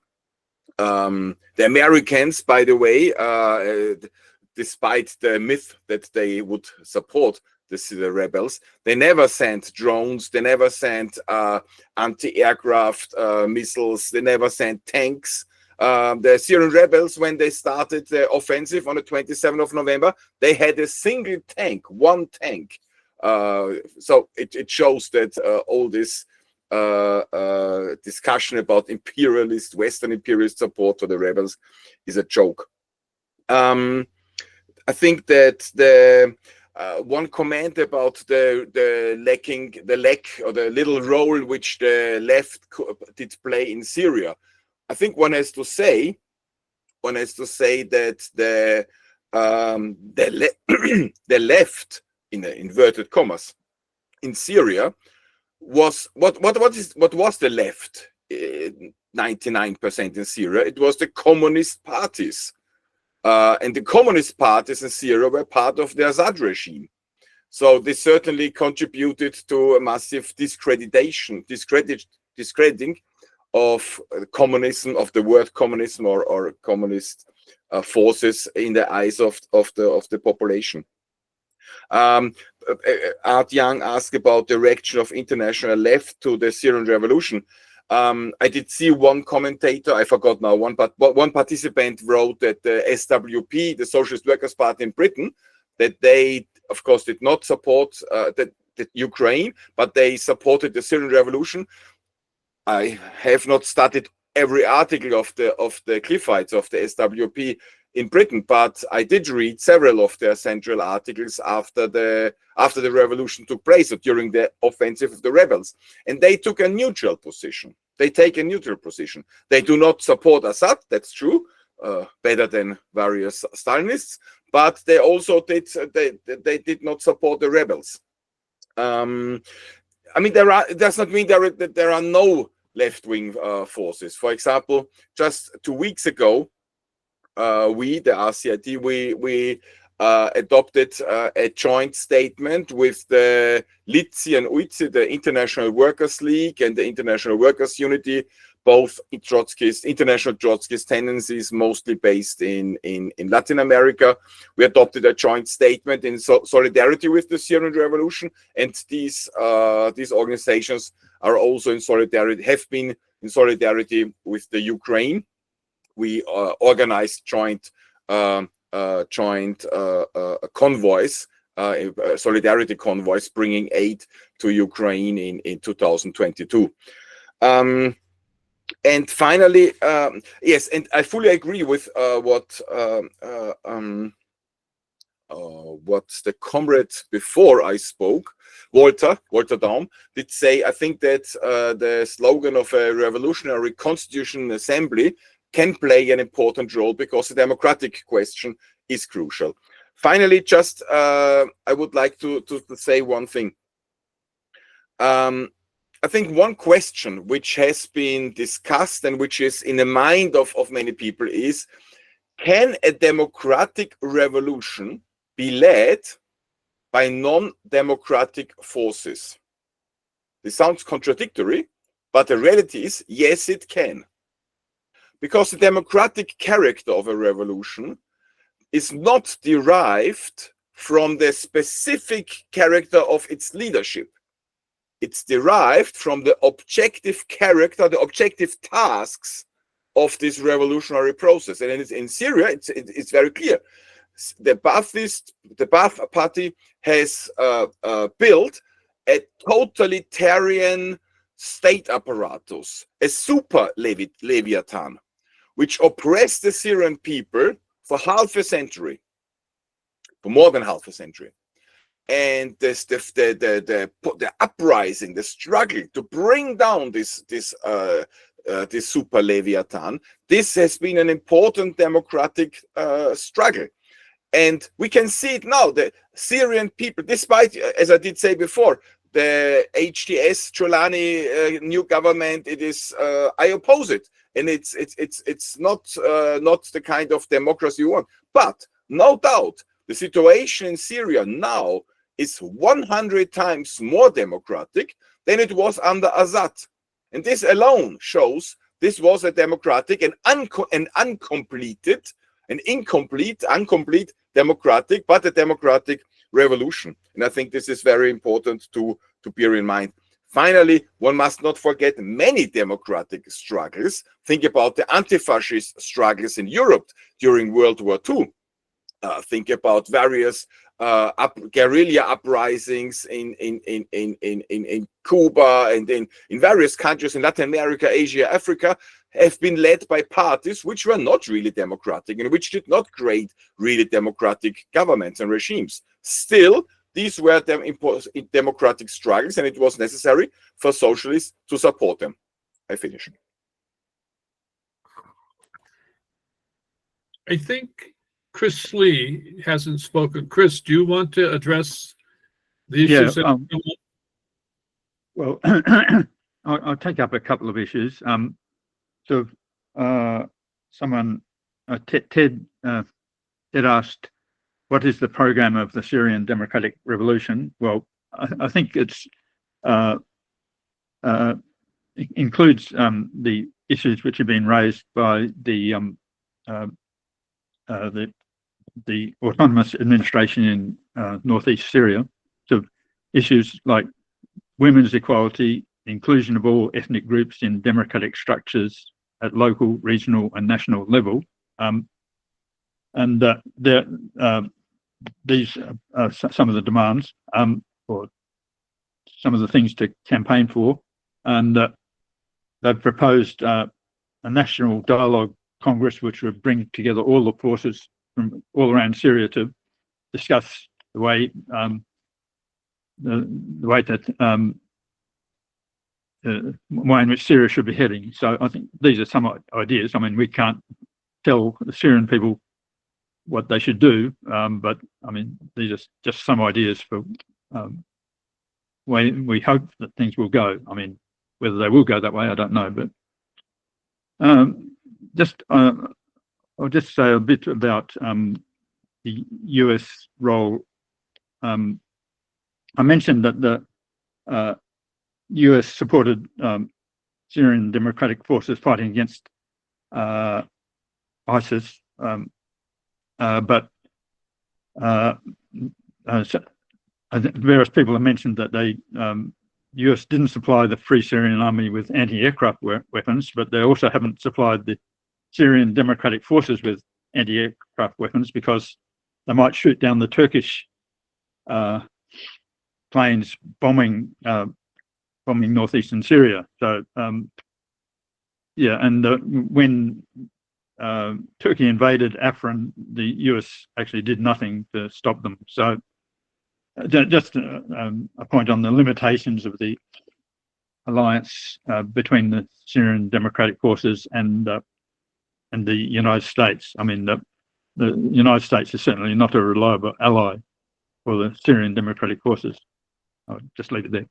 The Americans, by the way, despite the myth that they would support the rebels, they never sent drones, they never sent anti-aircraft missiles, they never sent tanks. The Syrian rebels, when they started the offensive on the 27th of November, they had a single tank, one tank. So it shows that all this discussion about Western imperialist support for the rebels is a joke. I think that the one comment about the lack or the little role which the left did play in Syria, I think one has to say that the left, in the inverted commas, in Syria was what was the left? 99% in Syria. It was the communist parties. And the communist parties in Syria were part of the Assad regime. So they certainly contributed to a massive discrediting of communism, of the word communism or communist forces in the eyes of the population. Art Young asked about the reaction of international left to the Syrian revolution. I did see one commentator, I forgot now, one participant wrote that the SWP, the Socialist Workers' Party in Britain, that they, of course, did not support the Ukraine, but they supported the Syrian revolution. I have not studied every article of the Cliffites of the SWP in Britain, but I did read several of their central articles after the revolution took place, or during the offensive of the rebels, and they took a neutral position. They take a neutral position. They do not support Assad, that's true, better than various Stalinists, but they also did they did not support the rebels. I mean, does not mean that there are no left-wing forces. For example, just 2 weeks ago, we, the RCIT, we adopted a joint statement with the LITSI and UITSI, the International Workers' League and the International Workers' Unity, both international Trotskyist tendencies, mostly based in Latin America. We adopted a joint statement in solidarity with the Syrian revolution, and these organizations are also in solidarity, have been in solidarity with the Ukraine. We organized joint convoys, solidarity convoys, bringing aid to Ukraine in 2022. And finally, yes, and I fully agree with what the comrade before I spoke, Walter Daum, did say. I think that the slogan of a revolutionary constitutional assembly can play an important role because the democratic question is crucial. Finally, just I would like to say one thing. I think one question which has been discussed and which is in the mind of many people is, can a democratic revolution be led by non-democratic forces? This sounds contradictory, but the reality is, yes, it can. Because the democratic character of a revolution is not derived from the specific character of its leadership. It's derived from the objective character, the objective tasks of this revolutionary process. And in Syria, it's very clear. The Ba'ath Party has built a totalitarian state apparatus, a super Leviathan, which oppressed the Syrian people for half a century, for more than half a century. And the uprising, the struggle to bring down this super Leviathan, this has been an important democratic struggle. And we can see it now. The Syrian people, despite, as I did say before, the HTS Cholani new government, it is I oppose it, and it's not the kind of democracy you want. But no doubt, the situation in Syria now is 100 times more democratic than it was under Assad, and this alone shows this was a democratic and incomplete democratic, but a democratic revolution. And I think this is very important to bear in mind. Finally, one must not forget many democratic struggles. Think about the anti-fascist struggles in Europe during World War II. Think about various guerrilla uprisings in Cuba and in various countries in Latin America, Asia, Africa, have been led by parties which were not really democratic and which did not create really democratic governments and regimes. Still, these were democratic struggles, and it was necessary for socialists to support them. I finish. I think Chris Slee hasn't spoken. Chris, do you want to address the issues? Well, I'll take up a couple of issues. Someone, Ted asked, what is the program of the Syrian Democratic Revolution? Well, I think it's includes the issues which have been raised by the autonomous administration in northeast Syria. So issues like women's equality, inclusion of all ethnic groups in democratic structures at local, regional, and national level, and these are some of the demands, or some of the things to campaign for, and they've proposed a national dialogue Congress, which would bring together all the forces from all around Syria to discuss the way way in which Syria should be heading. So I think these are some ideas. I mean, we can't tell the Syrian people what they should do, but I mean, these are just some ideas for way we hope that things will go. I mean, whether they will go that way, I don't know. But I'll just say a bit about the US role. I mentioned that the US supported Syrian democratic forces fighting against ISIS, but various people have mentioned that they US didn't supply the Free Syrian Army with anti-aircraft weapons, but they also haven't supplied the Syrian democratic forces with anti-aircraft weapons because they might shoot down the Turkish planes bombing northeastern Syria. So yeah, and when Turkey invaded Afrin, the US actually did nothing to stop them. So just a point on the limitations of the alliance between the Syrian democratic forces and the United States. I mean, the United States is certainly not a reliable ally for the Syrian democratic forces. I'll just leave it there.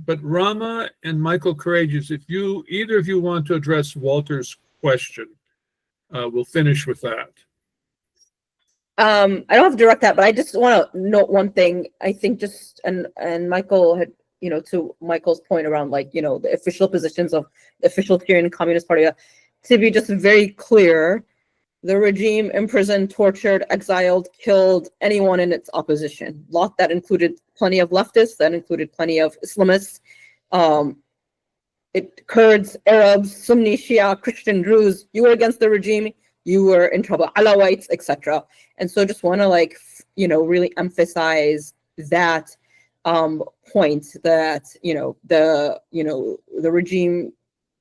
But Ramah and Michael Karadjis, if either of you want to address Walter's question, we'll finish with that. I don't have to direct that, but I just want to note one thing. I think and Michael had, to Michael's point around the official positions of the official Syrian Communist Party, to be just very clear, the regime imprisoned, tortured, exiled, killed anyone in its opposition. That included plenty of leftists, that included plenty of Islamists, Kurds, Arabs, Sunni, Shia, Christian, Druze. You were against the regime, you were in trouble, Alawites, etc. And so just want to really emphasize that point that the regime,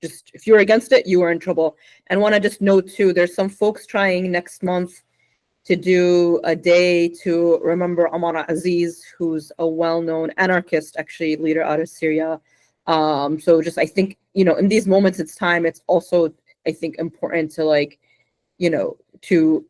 just if you're against it, you are in trouble. And want to just note too, there's some folks trying next month to do a day to remember Omar Aziz, who's a well-known anarchist, actually leader out of Syria. So just I think in these moments, it's also I think important to to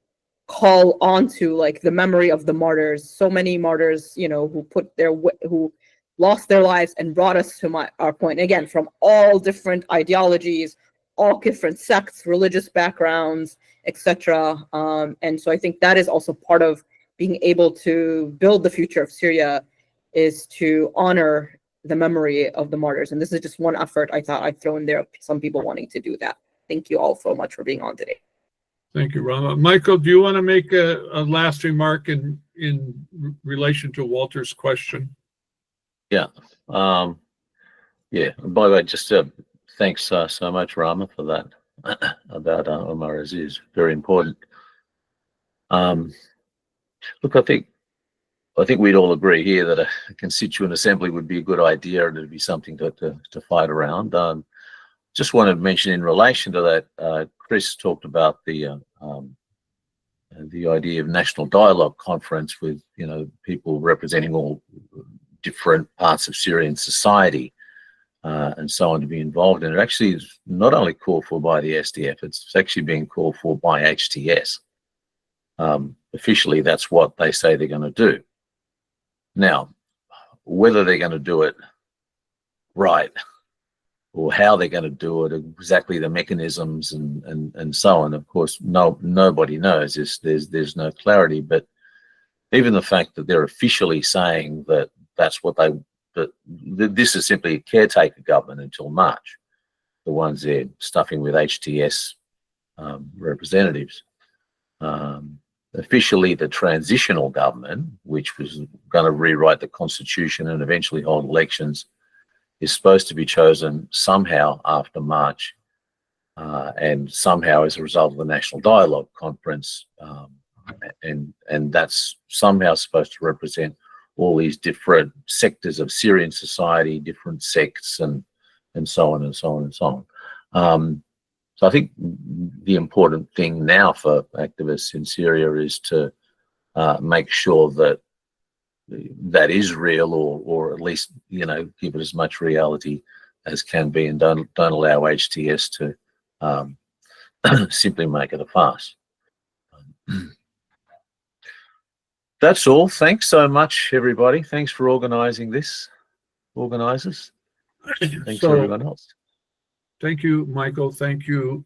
call on to the memory of the martyrs. So many martyrs, who lost their lives and brought us to our point, again, from all different ideologies, all different sects, religious backgrounds, etc. And so I think that is also part of being able to build the future of Syria, is to honor the memory of the martyrs. And this is just one effort I thought I'd throw in there, some people wanting to do that. Thank you all so much for being on today. Thank you, Ramah. Michael, do you want to make a last remark in relation to Walter's question? Yeah. Yeah. By the way, just thanks so much, Ramah, for that about Omar Aziz. Very important. Look, I think we'd all agree here that a constituent assembly would be a good idea, and it'd be something to fight around. Just wanted to mention in relation to that, Chris talked about the idea of national dialogue conference with people representing all different parts of Syrian society and so on to be involved. And it actually is not only called for by the SDF, it's actually being called for by HTS. Officially, that's what they say they're going to do. Now, whether they're going to do it right or how they're going to do it, exactly the mechanisms and so on, of course, nobody knows. There's no clarity. But even the fact that they're officially saying that that's what this is simply a caretaker government until March, the ones they're stuffing with HTS representatives. Officially, the transitional government, which was going to rewrite the constitution and eventually hold elections, is supposed to be chosen somehow after March, and somehow as a result of the National Dialogue Conference, and that's somehow supposed to represent all these different sectors of Syrian society, different sects, and so on and so on and so on. So I think the important thing now for activists in Syria is to make sure that that is real, or at least, you know, give it as much reality as can be, and don't allow HTS to simply make it a farce. That's all. Thanks so much, everybody. Thanks for organising this, organisers. Thanks to everyone else. Thank you, Michael. Thank you,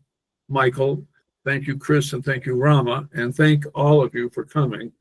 Michael. Thank you, Chris, and thank you, Ramah. And thank all of you for coming.